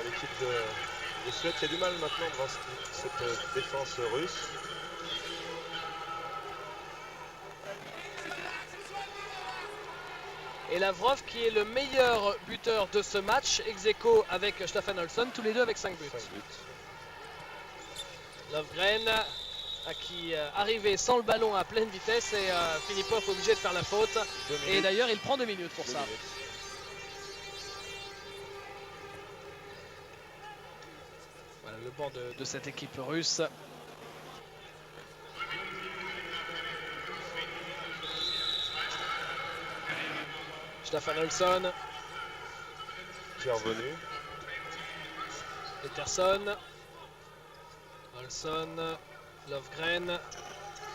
L'équipe de Suède qui a du mal maintenant devant cette défense russe. Et Lavrov qui est le meilleur buteur de ce match, ex aequo avec Staffan Olsson, tous les deux avec 5 buts. Lovgren qui arrivait sans le ballon à pleine vitesse et Filipov obligé de faire la faute. Et d'ailleurs il prend 2 minutes pour ça. Voilà le banc de cette équipe russe. Staffan Olsson. Qui est revenu. Peterson. Olsson. Lovgren.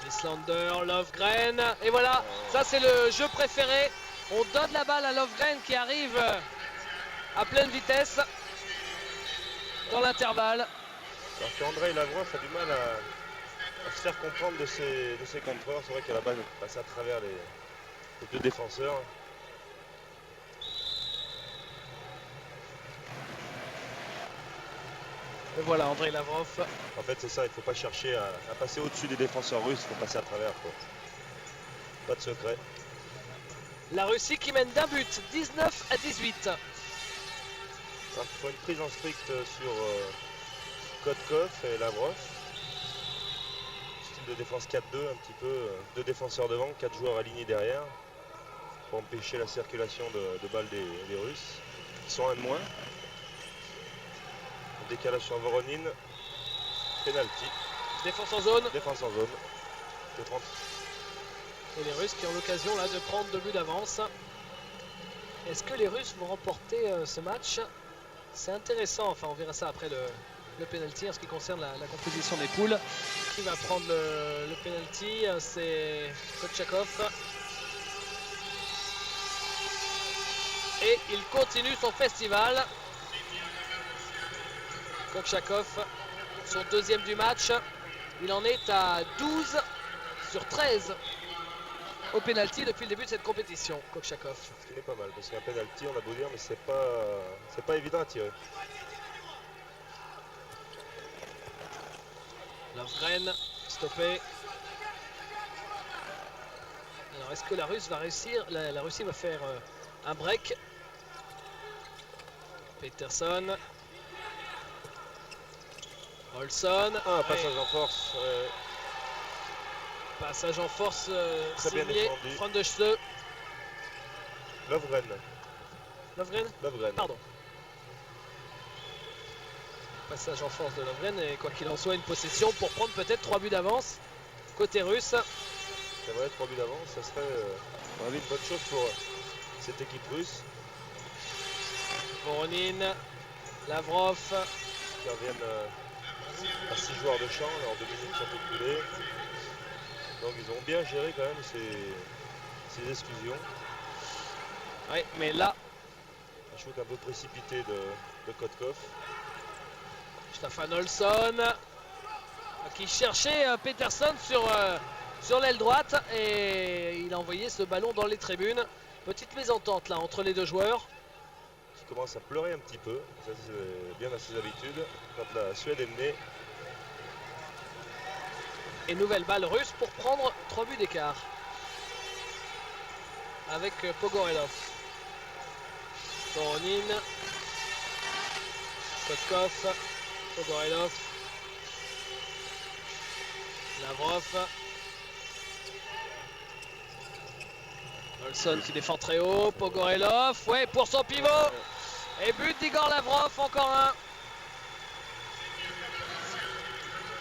Islander. Lovgren. Et voilà, ça c'est le jeu préféré. On donne la balle à Lovgren qui arrive à pleine vitesse dans l'intervalle. Alors qu'Andrei Lavrov a du mal à se faire comprendre de ses contreurs. C'est vrai qu'à la base, il passe à travers les deux défenseurs. Et voilà Andrei Lavrov. En fait, c'est ça, il ne faut pas chercher à passer au-dessus des défenseurs russes, il faut passer à travers, quoi. Pas de secret. La Russie qui mène d'un but, 19 à 18. Il faut une prise en strict sur Kotkov et Lavrov. Style de défense 4-2, un petit peu. 2 défenseurs devant, 4 joueurs alignés derrière. Pour empêcher la circulation de balles des Russes. Ils sont un de moins. Décalage sur Voronin. Penalty. Défense en zone. Défense en zone. De 30. Et les Russes qui ont l'occasion là de prendre 2 buts d'avance. Est-ce que les Russes vont remporter ce match? C'est intéressant, enfin on verra ça après le penalty en ce qui concerne la composition des poules. Qui va prendre le penalty? C'est Kochakov. Et il continue son festival. Kochakov, son 2e du match. Il en est à 12 sur 13 au penalty depuis le début de cette compétition, Kochakov. Ce qui n'est pas mal, parce qu'un penalty, on a beau dire, mais c'est pas évident à tirer. Lovgren, stoppé. Alors est-ce que la Russe va réussir? La Russie va faire un break. Peterson. Olsson. Ah, passage en force. Passage en force Très bien signé défendu. Frank de Schleu. Lovgren. Lovgren. Lovgren. Pardon. Passage en force de Lovgren et quoi qu'il en soit une possession pour prendre peut-être 3 buts d'avance côté russe. C'est vrai, 3 buts d'avance, ça serait une bonne chose pour cette équipe russe. Voronin, Lavrov. Qui reviennent à 6 joueurs de champ, là, en 2 minutes sont écoulées. Donc ils ont bien géré quand même ces exclusions. Oui, mais là, Un shoot un peu précipité de Kotkov. Staffan Olsson qui cherchait Peterson sur l'aile droite et il a envoyé ce ballon dans les tribunes. Petite mésentente là entre les deux joueurs. Qui commence à pleurer un petit peu. Ça c'est bien à ses habitudes. Quand la Suède est menée. Et nouvelle balle russe pour prendre 3 buts d'écart. Avec Pogorelov. Voronin. Kotkov. Pogorelov. Lavrov. Olsson qui défend très haut. Pogorelov. Ouais, pour son pivot. Et but d'Igor Lavrov, encore un.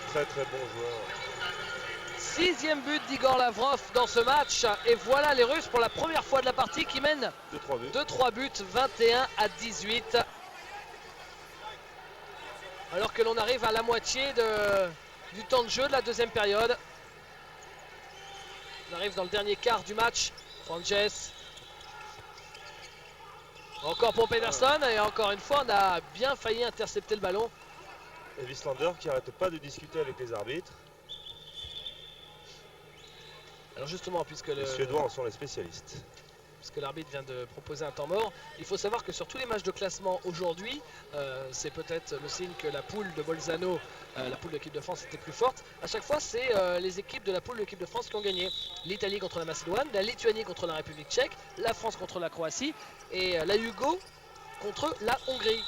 Très très bon joueur. 6e but d'Igor Lavrov dans ce match. Et voilà les Russes pour la première fois de la partie qui mènent 2-3 buts. 2-3 buts, 21 à 18. Alors que l'on arrive à la moitié du temps de jeu de la 2e période. On arrive dans le dernier quart du match. Frances. Encore pour Peterson. Et encore une fois, on a bien failli intercepter le ballon. Et Wislander qui n'arrête pas de discuter avec les arbitres. Alors justement, puisque Les Suédois en sont les spécialistes. Puisque l'arbitre vient de proposer un temps mort, il faut savoir que sur tous les matchs de classement aujourd'hui, c'est peut-être le signe que la poule de Bolzano, la poule de l'équipe de France était plus forte. À chaque fois, c'est les équipes de la poule de l'équipe de France qui ont gagné. L'Italie contre la Macédoine, la Lituanie contre la République tchèque, la France contre la Croatie et la Hugo contre la Hongrie.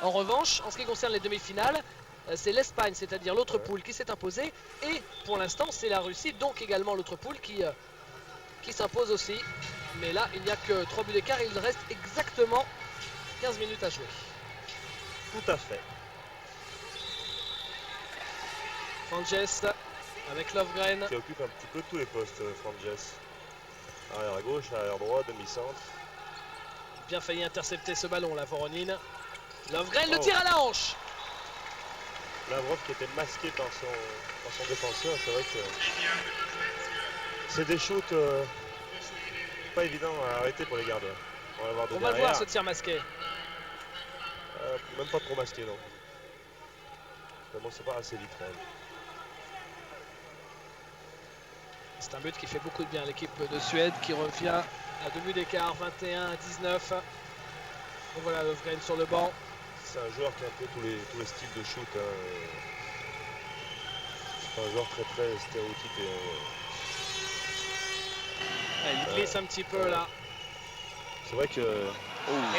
En revanche, en ce qui concerne les demi-finales, c'est l'Espagne, c'est-à-dire l'autre poule qui s'est imposée. Et pour l'instant, c'est la Russie, donc également l'autre poule qui s'impose aussi. Mais là, il n'y a que 3 buts d'écart et il reste exactement 15 minutes à jouer. Tout à fait. Franges avec Lovgren. Qui occupe un petit peu tous les postes, Franges. Arrière à gauche, arrière droit, demi-centre. Bien failli intercepter ce ballon, la Voronin. Lovgren le Oh. tire à la hanche. Lavrov qui était masqué par son défenseur, c'est vrai que c'est des shoots pas évidents à arrêter pour les gardiens. On va le voir de On va le derrière. voir ce tir masqué. Même pas trop masqué, non. Mais bon, c'est pas assez vite quand même. C'est un but qui fait beaucoup de bien à l'équipe de Suède qui revient à 2 buts d'écart, 21 à 19. Et voilà Lovgren sur le banc. C'est un joueur qui a un peu tous les styles de shoot. Hein. C'est un joueur très stéréotypé. Il glisse un petit peu là. C'est vrai que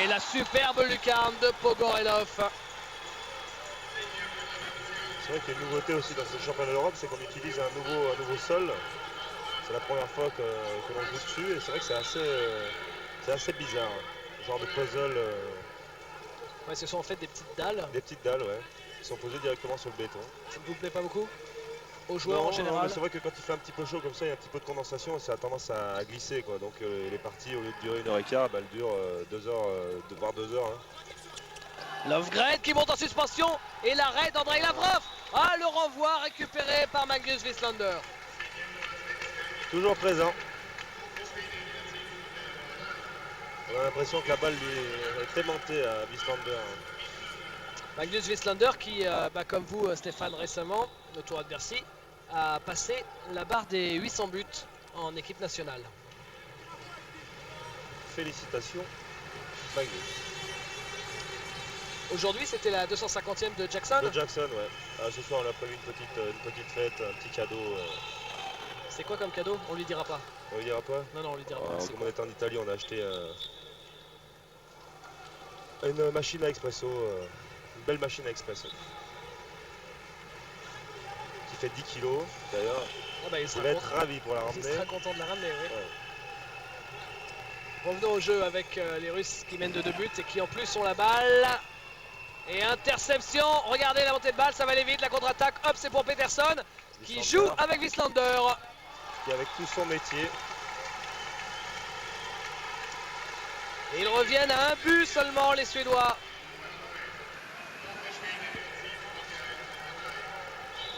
Et la superbe lucarne de Pogorelov. c'est vrai qu'il y a une nouveauté aussi dans ce championnat d'Europe, c'est qu'on utilise un nouveau sol. C'est la première fois que l'on joue dessus et c'est vrai que c'est assez bizarre. Genre de puzzle, Ouais, ce sont en fait des petites dalles. des petites dalles, ouais, qui sont posées directement sur le béton. Ça ne vous plaît pas beaucoup aux joueurs Non, en général? mais c'est vrai que quand il fait un petit peu chaud comme ça, il y a un petit peu de condensation et ça a tendance à glisser, quoi. Donc les parties, au lieu de durer 1h15, bah, elles durent 2 heures, voire 2 heures. Hein. Lovgren qui monte en suspension et l'arrêt d'Andrei Lavrov. Ah, le renvoi récupéré par Magnus Wieslander. Toujours présent. On a l'impression que la balle lui est aimantée à Wieslander. Magnus Wieslander qui, comme vous Stéphane récemment, le Tour de Bercy, a passé la barre des 800 buts en équipe nationale. Félicitations, Magnus. Aujourd'hui c'était la 250e de Jackson. De Jackson, ouais. Ah, ce soir on a prévu une petite fête, un petit cadeau. C'est quoi comme cadeau? On lui dira pas. On lui dira pas. Non, non, on lui dira pas. C'est Comme quoi? on était en Italie, on a acheté une machine à expresso, une belle machine à expresso. Qui fait 10 kilos d'ailleurs. Ah bah, il Je sera vais content. être ravi pour la Il ramener. sera content de la ramener, oui. Ouais. Revenons au jeu avec les Russes qui mènent de 2 buts et qui en plus ont la balle. Et interception, regardez la montée de balle, ça va aller vite, la contre-attaque, hop, c'est pour Peterson qui joue avec Wieslander. Qui avec tout son métier. Et ils reviennent à un but seulement, les Suédois.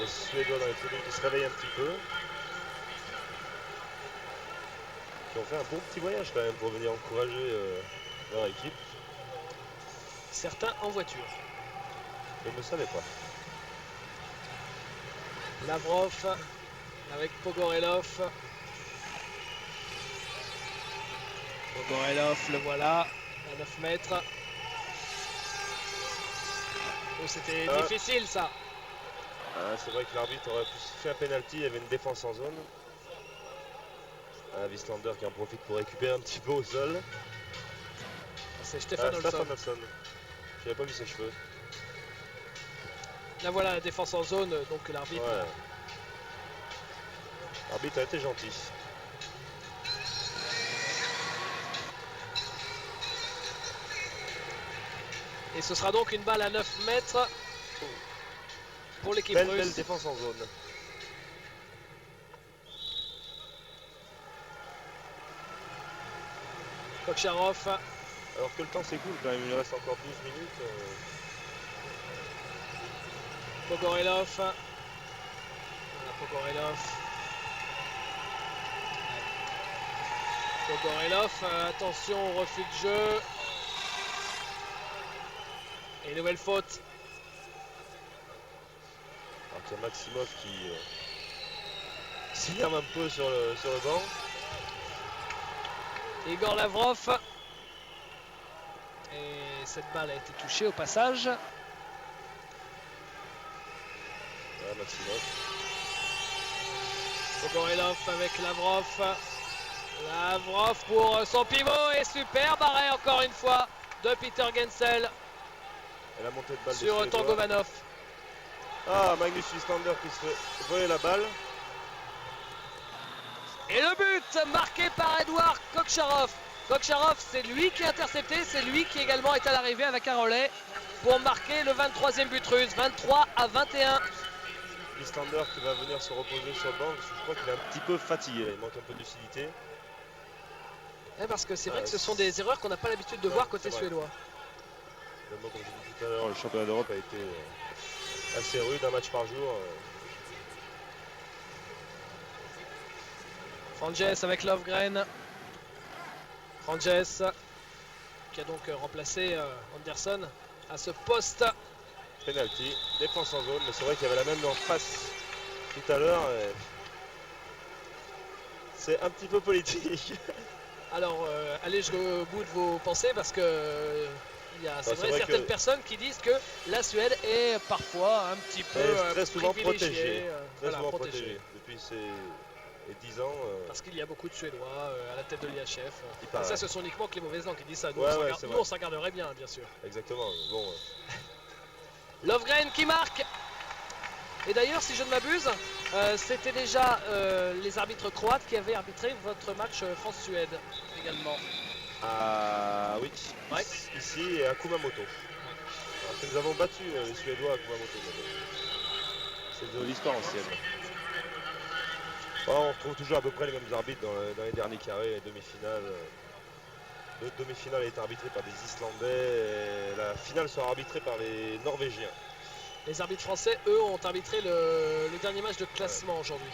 Les Suédois dans les tribunes qui se réveillent un petit peu. Qui ont fait un bon petit voyage quand même pour venir encourager leur équipe. Certains en voiture. Je ne le savais pas. Lavrov avec Pogorelov. Pogorelov, le voilà, à 9 mètres. Oh, c'était difficile ça. Ah, c'est vrai que l'arbitre aurait pu faire un penalty, il y avait une défense en zone. Wieslander qui en profite pour récupérer un petit peu au sol. C'est Stefan Olsson. Stefan Olsson. Je n'avais pas vu ses cheveux. Là voilà la défense en zone, donc l'arbitre. Ouais. L'arbitre a été gentil. Et ce sera donc une balle à 9 mètres pour l'équipe Belle russe. défense en zone. Kokcharov. Alors que le temps s'écoule quand même, il reste encore 12 minutes. Pogorelov. Voilà, Pogorelov. Pogorelov, attention au refus de jeu. Et nouvelle faute. Alors qu'il y a Maximov qui s'énerve un peu sur le banc. Igor Lavrov. Et cette balle a été touchée au passage. Voilà, Maximov. Pogorelov avec Lavrov. Lavrov pour son pivot et superbe arrêt encore une fois de Peter Gensel Et la montée de balle sur des Tangovanov. Ah, Magnus Wislander qui se fait voler la balle. Et le but marqué par Edouard Kokcharov. Kokcharov, c'est lui qui a intercepté, c'est lui qui également est à l'arrivée avec un relais pour marquer le 23e but russe, 23-21. Wislander qui va venir se reposer sur le banc, parce que je crois qu'il est un petit peu fatigué, il manque un peu de lucidité. Parce que c'est vrai que ce sont des erreurs qu'on n'a pas l'habitude de voir côté suédois. Mais bon, comme je l'ai dit tout à l'heure, le championnat d'Europe a été assez rude, un match par jour. Franges avec Lovgren. Franges qui a donc remplacé Anderson à ce poste. Penalty, défense en zone, mais c'est vrai qu'il y avait la même en face tout à l'heure. C'est un petit peu politique. Alors, allez jusqu'au bout de vos pensées parce que c'est vrai certaines personnes qui disent que la Suède est parfois un petit peu très souvent privilégiée, protégée. Très souvent protégée. protégée depuis ces 10 ans. Parce qu'il y a beaucoup de Suédois à la tête de l'IHF. paraît. Ça, ce sont uniquement que les mauvaises langues qui disent ça. Nous, Ouais, on s'en garderait bien, bien sûr. Exactement. Bon, Lovgren qui marque. Et d'ailleurs, si je ne m'abuse, c'était déjà les arbitres croates qui avaient arbitré votre match France-Suède également. ah oui, Ouais. ici et à Kumamoto. Alors que nous avons battu les Suédois à Kumamoto. C'est de l'histoire ancienne. Bon, on retrouve toujours à peu près les mêmes arbitres dans les derniers carrés, les demi-finales. Le demi-finale est arbitré par des Islandais et la finale sera arbitrée par les Norvégiens. Les arbitres français, eux, ont arbitré le dernier match de classement aujourd'hui.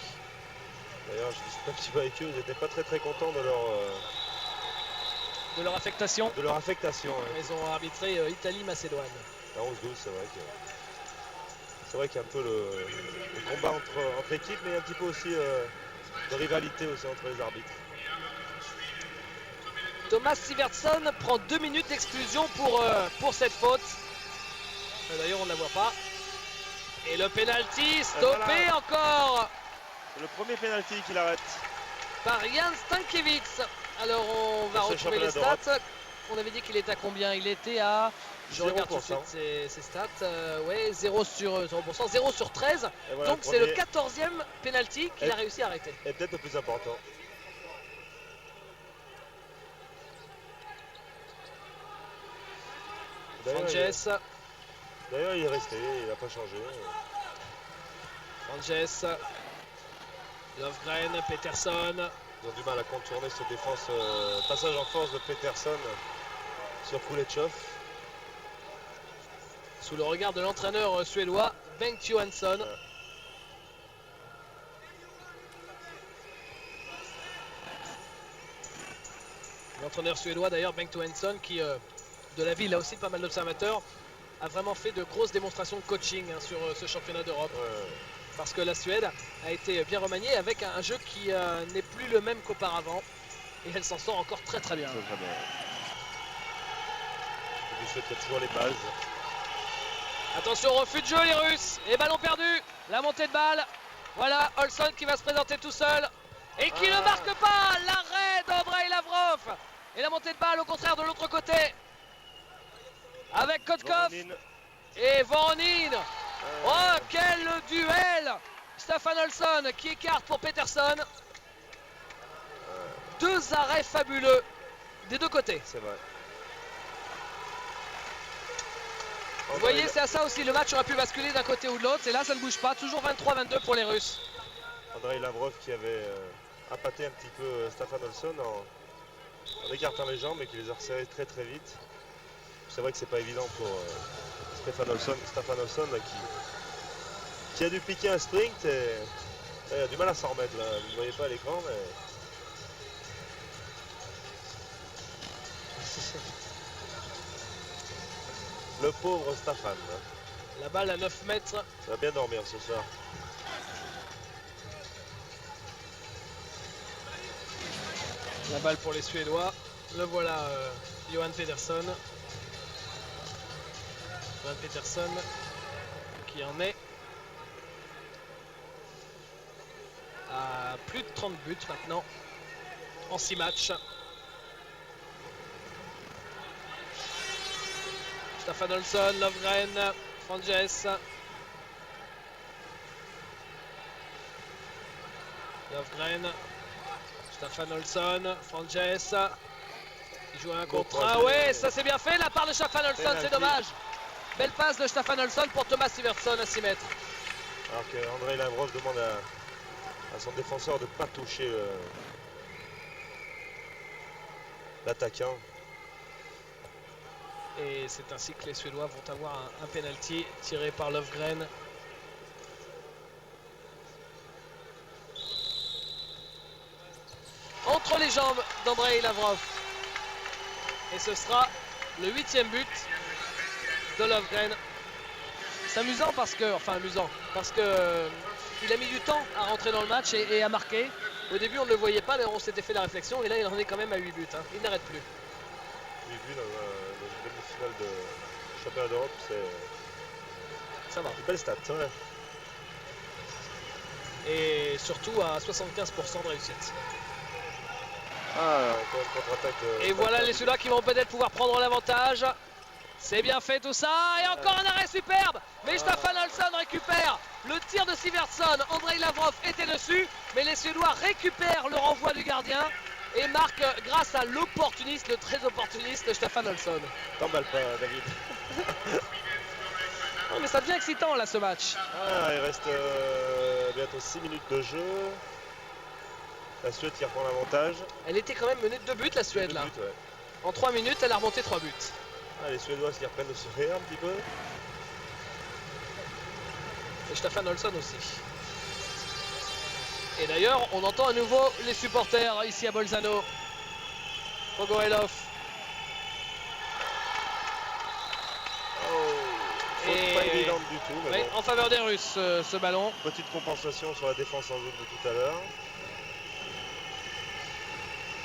D'ailleurs, je discute un petit peu avec eux, ils n'étaient pas très contents de leur affectation. Ouais. Ils ont arbitré Italie-Macédoine. À 11-12, c'est vrai qu'il y a un peu le combat entre équipes, mais un petit peu aussi de rivalité aussi entre les arbitres. Thomas Sivertson prend 2 minutes d'exclusion pour cette faute. D'ailleurs, on ne la voit pas. Et le penalty stoppé voilà. encore C'est le premier penalty qu'il arrête. par Jan Stankiewicz. Alors on va Pour ce retrouver les championnat stats. On avait dit qu'il était à combien? Il était à... Je regarde tout de 0%. suite ses stats. Ouais, 0 sur 0%, 0 sur 13. Et voilà, Donc c'est le 14e penalty qu'il a réussi à arrêter. Et peut-être le plus important. Franges, D'ailleurs, il est resté, il n'a pas changé. Franges, Lovgren, Peterson. Ils ont du mal à contourner cette défense. Passage en force de Peterson sur Kulechov. Sous le regard de l'entraîneur suédois, Bengt Johansson. L'entraîneur suédois d'ailleurs, Bengt Johansson, qui de la ville, il a aussi pas mal d'observateurs, a vraiment fait de grosses démonstrations de coaching sur ce championnat d'Europe. Parce que la Suède a été bien remaniée avec un jeu qui n'est plus le même qu'auparavant. Et elle s'en sort encore très très bien. Très bien. Je souhaite qu'il y a toujours les bases. Attention au refus de jeu les Russes. Et ballon perdu. La montée de balle. Voilà Olsson qui va se présenter tout seul. Et qui ne marque pas. L'arrêt d'Andrei Lavrov. Et la montée de balle au contraire de l'autre côté. Avec Kotkov et Voronin. Oh quel duel. Staffan Olsson qui écarte pour Peterson. 2 arrêts fabuleux des deux côtés. C'est vrai. Vous voyez, c'est à ça aussi, le match aurait pu basculer d'un côté ou de l'autre, et là ça ne bouge pas, toujours 23-22 pour les Russes. Andrei Lavrov qui avait appâté un petit peu Staffan Olsson en écartant les jambes et qui les a resserrés très vite. C'est vrai que c'est pas évident pour Staffan Olsson là, qui a dû piquer un sprint et il a du mal à s'en remettre là. Vous ne voyez pas à l'écran mais... Le pauvre Staffan. La balle à 9 mètres. Ça va bien dormir ce soir. La balle pour les Suédois. Le voilà, Johan Peterson. Johan Peterson qui en est à plus de 30 buts maintenant en 6 matchs. Staffan Olsson, Lovgren, Franges. Löfgren, Staffan Olsson, Frances. Il joue un contre un. croisé. Ouais, ça c'est bien fait la part de Staffan Olsson, Penalty. c'est dommage. Belle passe de Staffan Olsson pour Thomas Sivertson à 6 mètres. Alors que Andrei Lavrov demande à son défenseur de ne pas toucher l'attaquant. Et c'est ainsi que les Suédois vont avoir un penalty tiré par Löfgren. Entre les jambes d'Andrei Lavrov. Et ce sera le 8e but de Löfgren. C'est amusant parce que, il a mis du temps à rentrer dans le match et à marquer. Au début on ne le voyait pas, on s'était fait la réflexion et là il en est quand même à 8 buts. Il n'arrête plus. 8 buts dans une demi-finale de championnat d'Europe, c'est Ça va. une belle stat. Ouais. Et surtout à 75% de réussite. Encore une contre-attaque de- Et voilà les Suédois qui vont peut-être pouvoir prendre l'avantage. C'est bien fait tout ça. Et encore un arrêt superbe. Mais Staffan Olsson récupère le tir de Sivertson. Andrei Lavrov était dessus. Mais les Suédois récupèrent le renvoi du gardien. Et marquent grâce à l'opportuniste, le très opportuniste Staffan Olsson. T'emballes pas, David. Oh, mais ça devient excitant là ce match. Il reste bientôt 6 minutes de jeu. La Suède qui reprend l'avantage. Elle était quand même menée de 2 buts la Suède 2 là. buts, ouais. En 3 minutes elle a remonté 3 buts. Les Suédois qui reprennent le sourire un petit peu. Et Staffan Olsson aussi. Et d'ailleurs, on entend à nouveau les supporters ici à Bolzano. Pogoelov. Faute pas évidente du tout. Mais Oui, bon. en faveur des Russes, ce ballon. Petite compensation sur la défense en zone de tout à l'heure.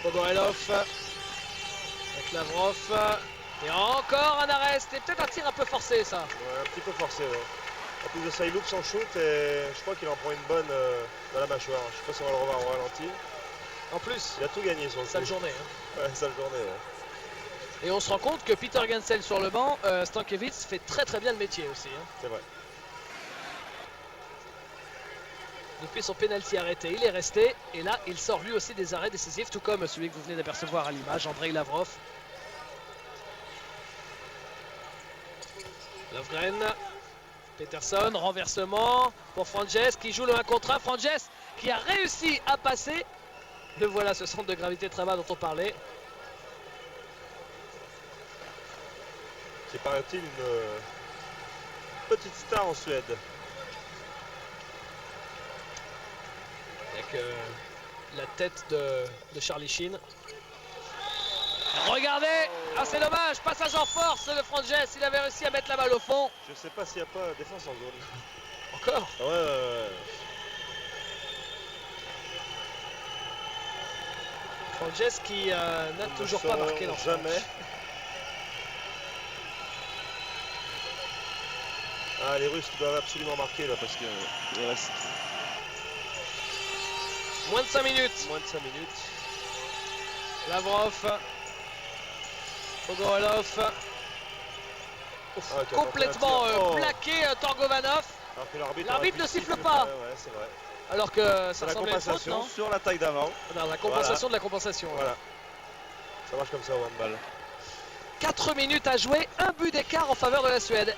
Pogoelov. Avec Lavrov. Et encore un arrêt. C'était peut-être un tir un peu forcé ça. Ouais, un petit peu forcé. Ouais. En plus de ça, il loupe son shoot et je crois qu'il en prend une bonne dans la mâchoire. Je sais pas si on va le revoir au ralenti. En plus, Il a tout gagné sur le sale coup. journée. Hein. Ouais, sale journée. Ouais. Et on se rend compte que Peter Gansel sur le banc, Stankiewicz fait très très bien le métier aussi. Hein. C'est vrai. Depuis son penalty arrêté, il est resté. Et là, il sort lui aussi des arrêts décisifs, tout comme celui que vous venez d'apercevoir à l'image, Andrei Lavrov. Löfgren, Peterson, renversement pour Frances qui joue le 1 contre 1. Frances qui a réussi à passer. Le voilà, ce centre de gravité très bas dont on parlait. Qui paraît-il une petite star en Suède. Avec la tête de Charlie Sheen. Regardez, c'est dommage, passage en force de Frances, il avait réussi à mettre la balle au fond. Je sais pas s'il n'y a pas défense en zone. Encore. Ouais. Frances qui n'a toujours pas marqué dans ce jamais. match. Les Russes doivent absolument marquer là parce que il reste Moins de 5 minutes. moins de 5 minutes. Lavrov. Pogoelov. Qui a Complètement tenté un tir. plaqué Torgovanov. Alors que l'arbitre L'arbitre aurait ne pu siffle siffler. pas. Ouais, c'est vrai. Alors que ça C'est la ressemblait à une faute, compensation non? sur l'attaque d'avant. Non, la compensation de la compensation. Voilà. Ça marche comme ça au handball. 4 minutes à jouer, un but d'écart en faveur de la Suède.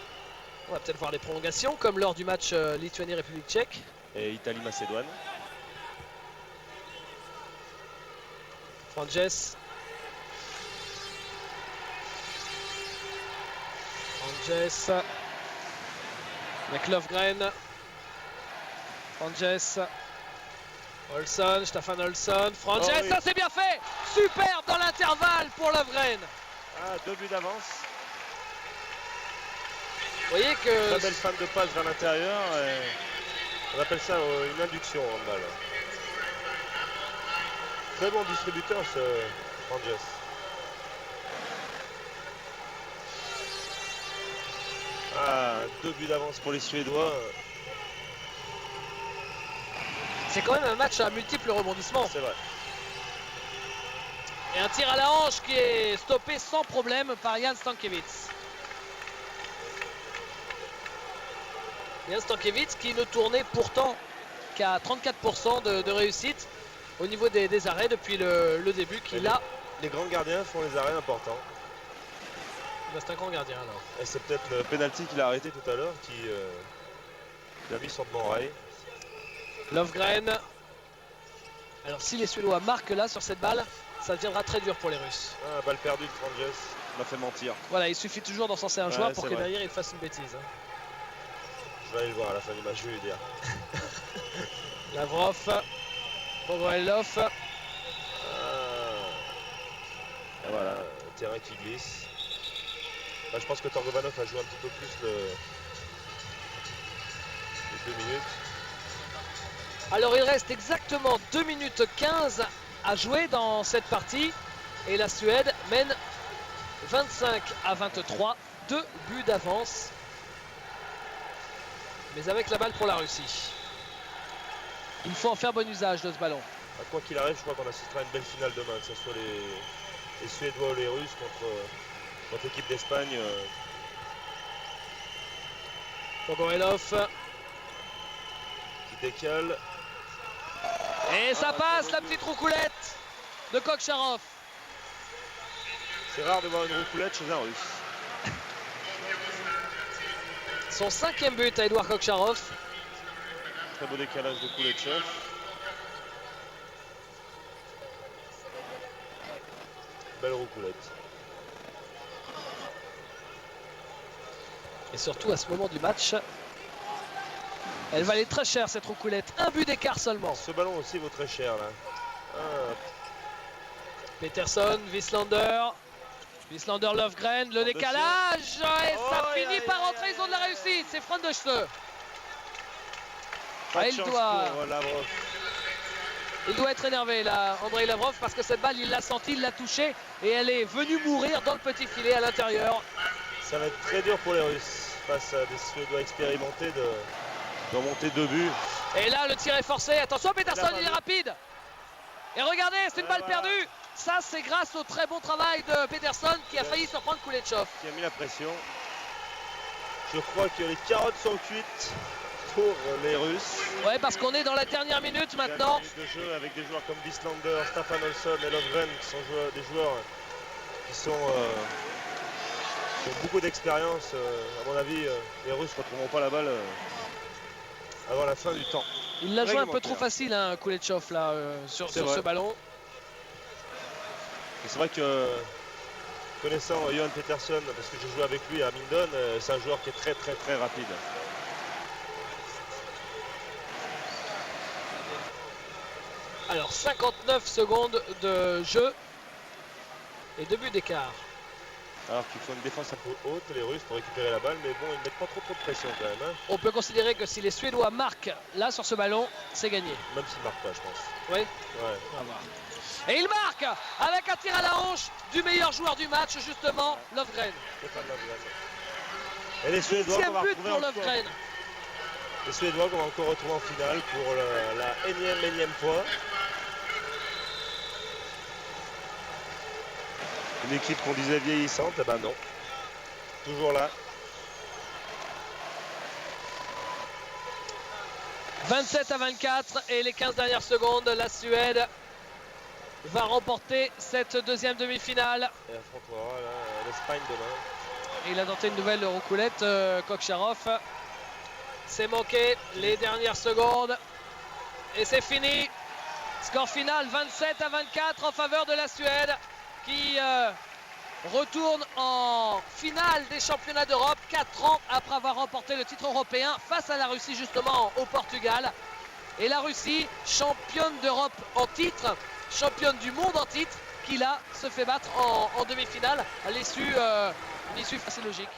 On va peut-être voir les prolongations comme lors du match Lituanie-République tchèque. Et Italie-Macédoine. Frances. Avec Löfgren. Frances. Olsson, Staffan Olsson. Frances, Oh oui. ça c'est bien fait. Superbe dans l'intervalle pour Löfgren. 2 buts d'avance. Vous voyez que Très belle fan de passe vers l'intérieur. On appelle ça une induction en handball. Très bon distributeur ce Frances. Ah, 2 buts d'avance pour les Suédois. c'est quand même un match à multiples rebondissements. C'est vrai. Et un tir à la hanche qui est stoppé sans problème par Jan Stankiewicz. Jan Stankiewicz qui ne tournait pourtant qui a 34% de réussite au niveau des arrêts depuis le début, qui là, Les grands gardiens font les arrêts importants. c'est un grand gardien alors. Et c'est peut-être le penalty qu'il a arrêté tout à l'heure qui a mis son bon rail. Lofgren. Alors si les Suédois marquent là sur cette balle, ça deviendra très dur pour les Russes. Ah, balle perdue de Franges, m'a fait mentir. Voilà, il suffit toujours d'encenser un Ouais, joueur pour c'est que vrai. derrière il fasse une bêtise. Hein. Je vais aller le voir à la fin du match, je vais lui dire. Lavrov, Pogorelov. Et voilà, le terrain qui glisse. Là, je pense que Torgovanov a joué un petit peu plus les 2 minutes. Alors il reste exactement 2 minutes 15 à jouer dans cette partie. Et la Suède mène 25-23, 2 buts d'avance. Mais avec la balle pour la Russie. Il faut en faire bon usage de ce ballon. Quoi qu'il arrive, je crois qu'on assistera à une belle finale demain, que ce soit les Suédois ou les Russes contre l'équipe d'Espagne. Pogorelov. Qui décale. Et ça passe, la petite roucoulette de Kokcharov. C'est rare de voir une roucoulette chez un Russe. Son 5e but à Edouard Kokcharov. Très beau décalage de Koulechov. Belle roucoulette. Et surtout à ce moment du match, elle valait très cher cette roucoulette. Un but d'écart seulement. Ce ballon aussi vaut très cher là. Ah, Peterson, Wieslander. Wieslander, Lofgren, le décalage. Et ça finit par rentrer, ils ont de la réussite. C'est Franz de Schleu. pas de il chance doit- pour Lavrov. Il doit être énervé là, Andrei Lavrov, parce que cette balle, il l'a sentie, il l'a touchée. Et elle est venue mourir dans le petit filet à l'intérieur. Ça va être très dur pour les Russes face à des Suédois expérimentés de remonter 2 buts. Et là, le tir est forcé. Attention, Peterson, il est rapide. Et regardez, c'est une balle voilà. perdue. Ça, c'est grâce au très bon travail de Peterson qui a failli surprendre Koulechov. Qui a mis la pression. Je crois que les carottes sont cuites pour les Russes. Ouais, parce qu'on est dans la dernière minute maintenant. De jeu avec des joueurs comme Wieslander, Staffan Olsson et Lofgren qui sont des joueurs qui ont beaucoup d'expérience. À mon avis, les Russes ne retrouveront pas la balle avant la fin du temps. Il l'a joué un peu Réglementaire. trop facile, hein, Koulechov, là, sur C'est ce vrai. ballon. Et c'est vrai que connaissant Johan Peterson, parce que j'ai joué avec lui à Minden, c'est un joueur qui est très très très rapide. Alors, 59 secondes de jeu et 2 buts d'écart. Alors qu'il faut une défense un peu haute, les Russes, pour récupérer la balle, mais bon, ils ne mettent pas trop de pression quand même. Hein. On peut considérer que si les Suédois marquent là sur ce ballon, c'est gagné. Même s'ils ne marquent pas, je pense. Oui. Ouais. On va voir. Et il marque avec un tir à la hanche du meilleur joueur du match, justement, Lofgren. Stéphane Lofgren. Et les Suédois qu'on 10e va but retrouver pour encore. Lofgren. Les Suédois qu'on va encore retrouver en finale pour la énième fois. Une équipe qu'on disait vieillissante, eh ben non. Toujours là. 27-24 et les 15 dernières secondes, la Suède va remporter cette deuxième demi-finale. Et affrontera l'Espagne demain. Et il a tenté une nouvelle roucoulette, Kokcharov. C'est manqué, les dernières secondes. Et c'est fini. Score final 27-24 en faveur de la Suède qui retourne en finale des championnats d'Europe 4 ans après avoir remporté le titre européen face à la Russie justement au Portugal. Et la Russie, championne d'Europe en titre, championne du monde en titre, qui là se fait battre en demi-finale à l'issue assez logique.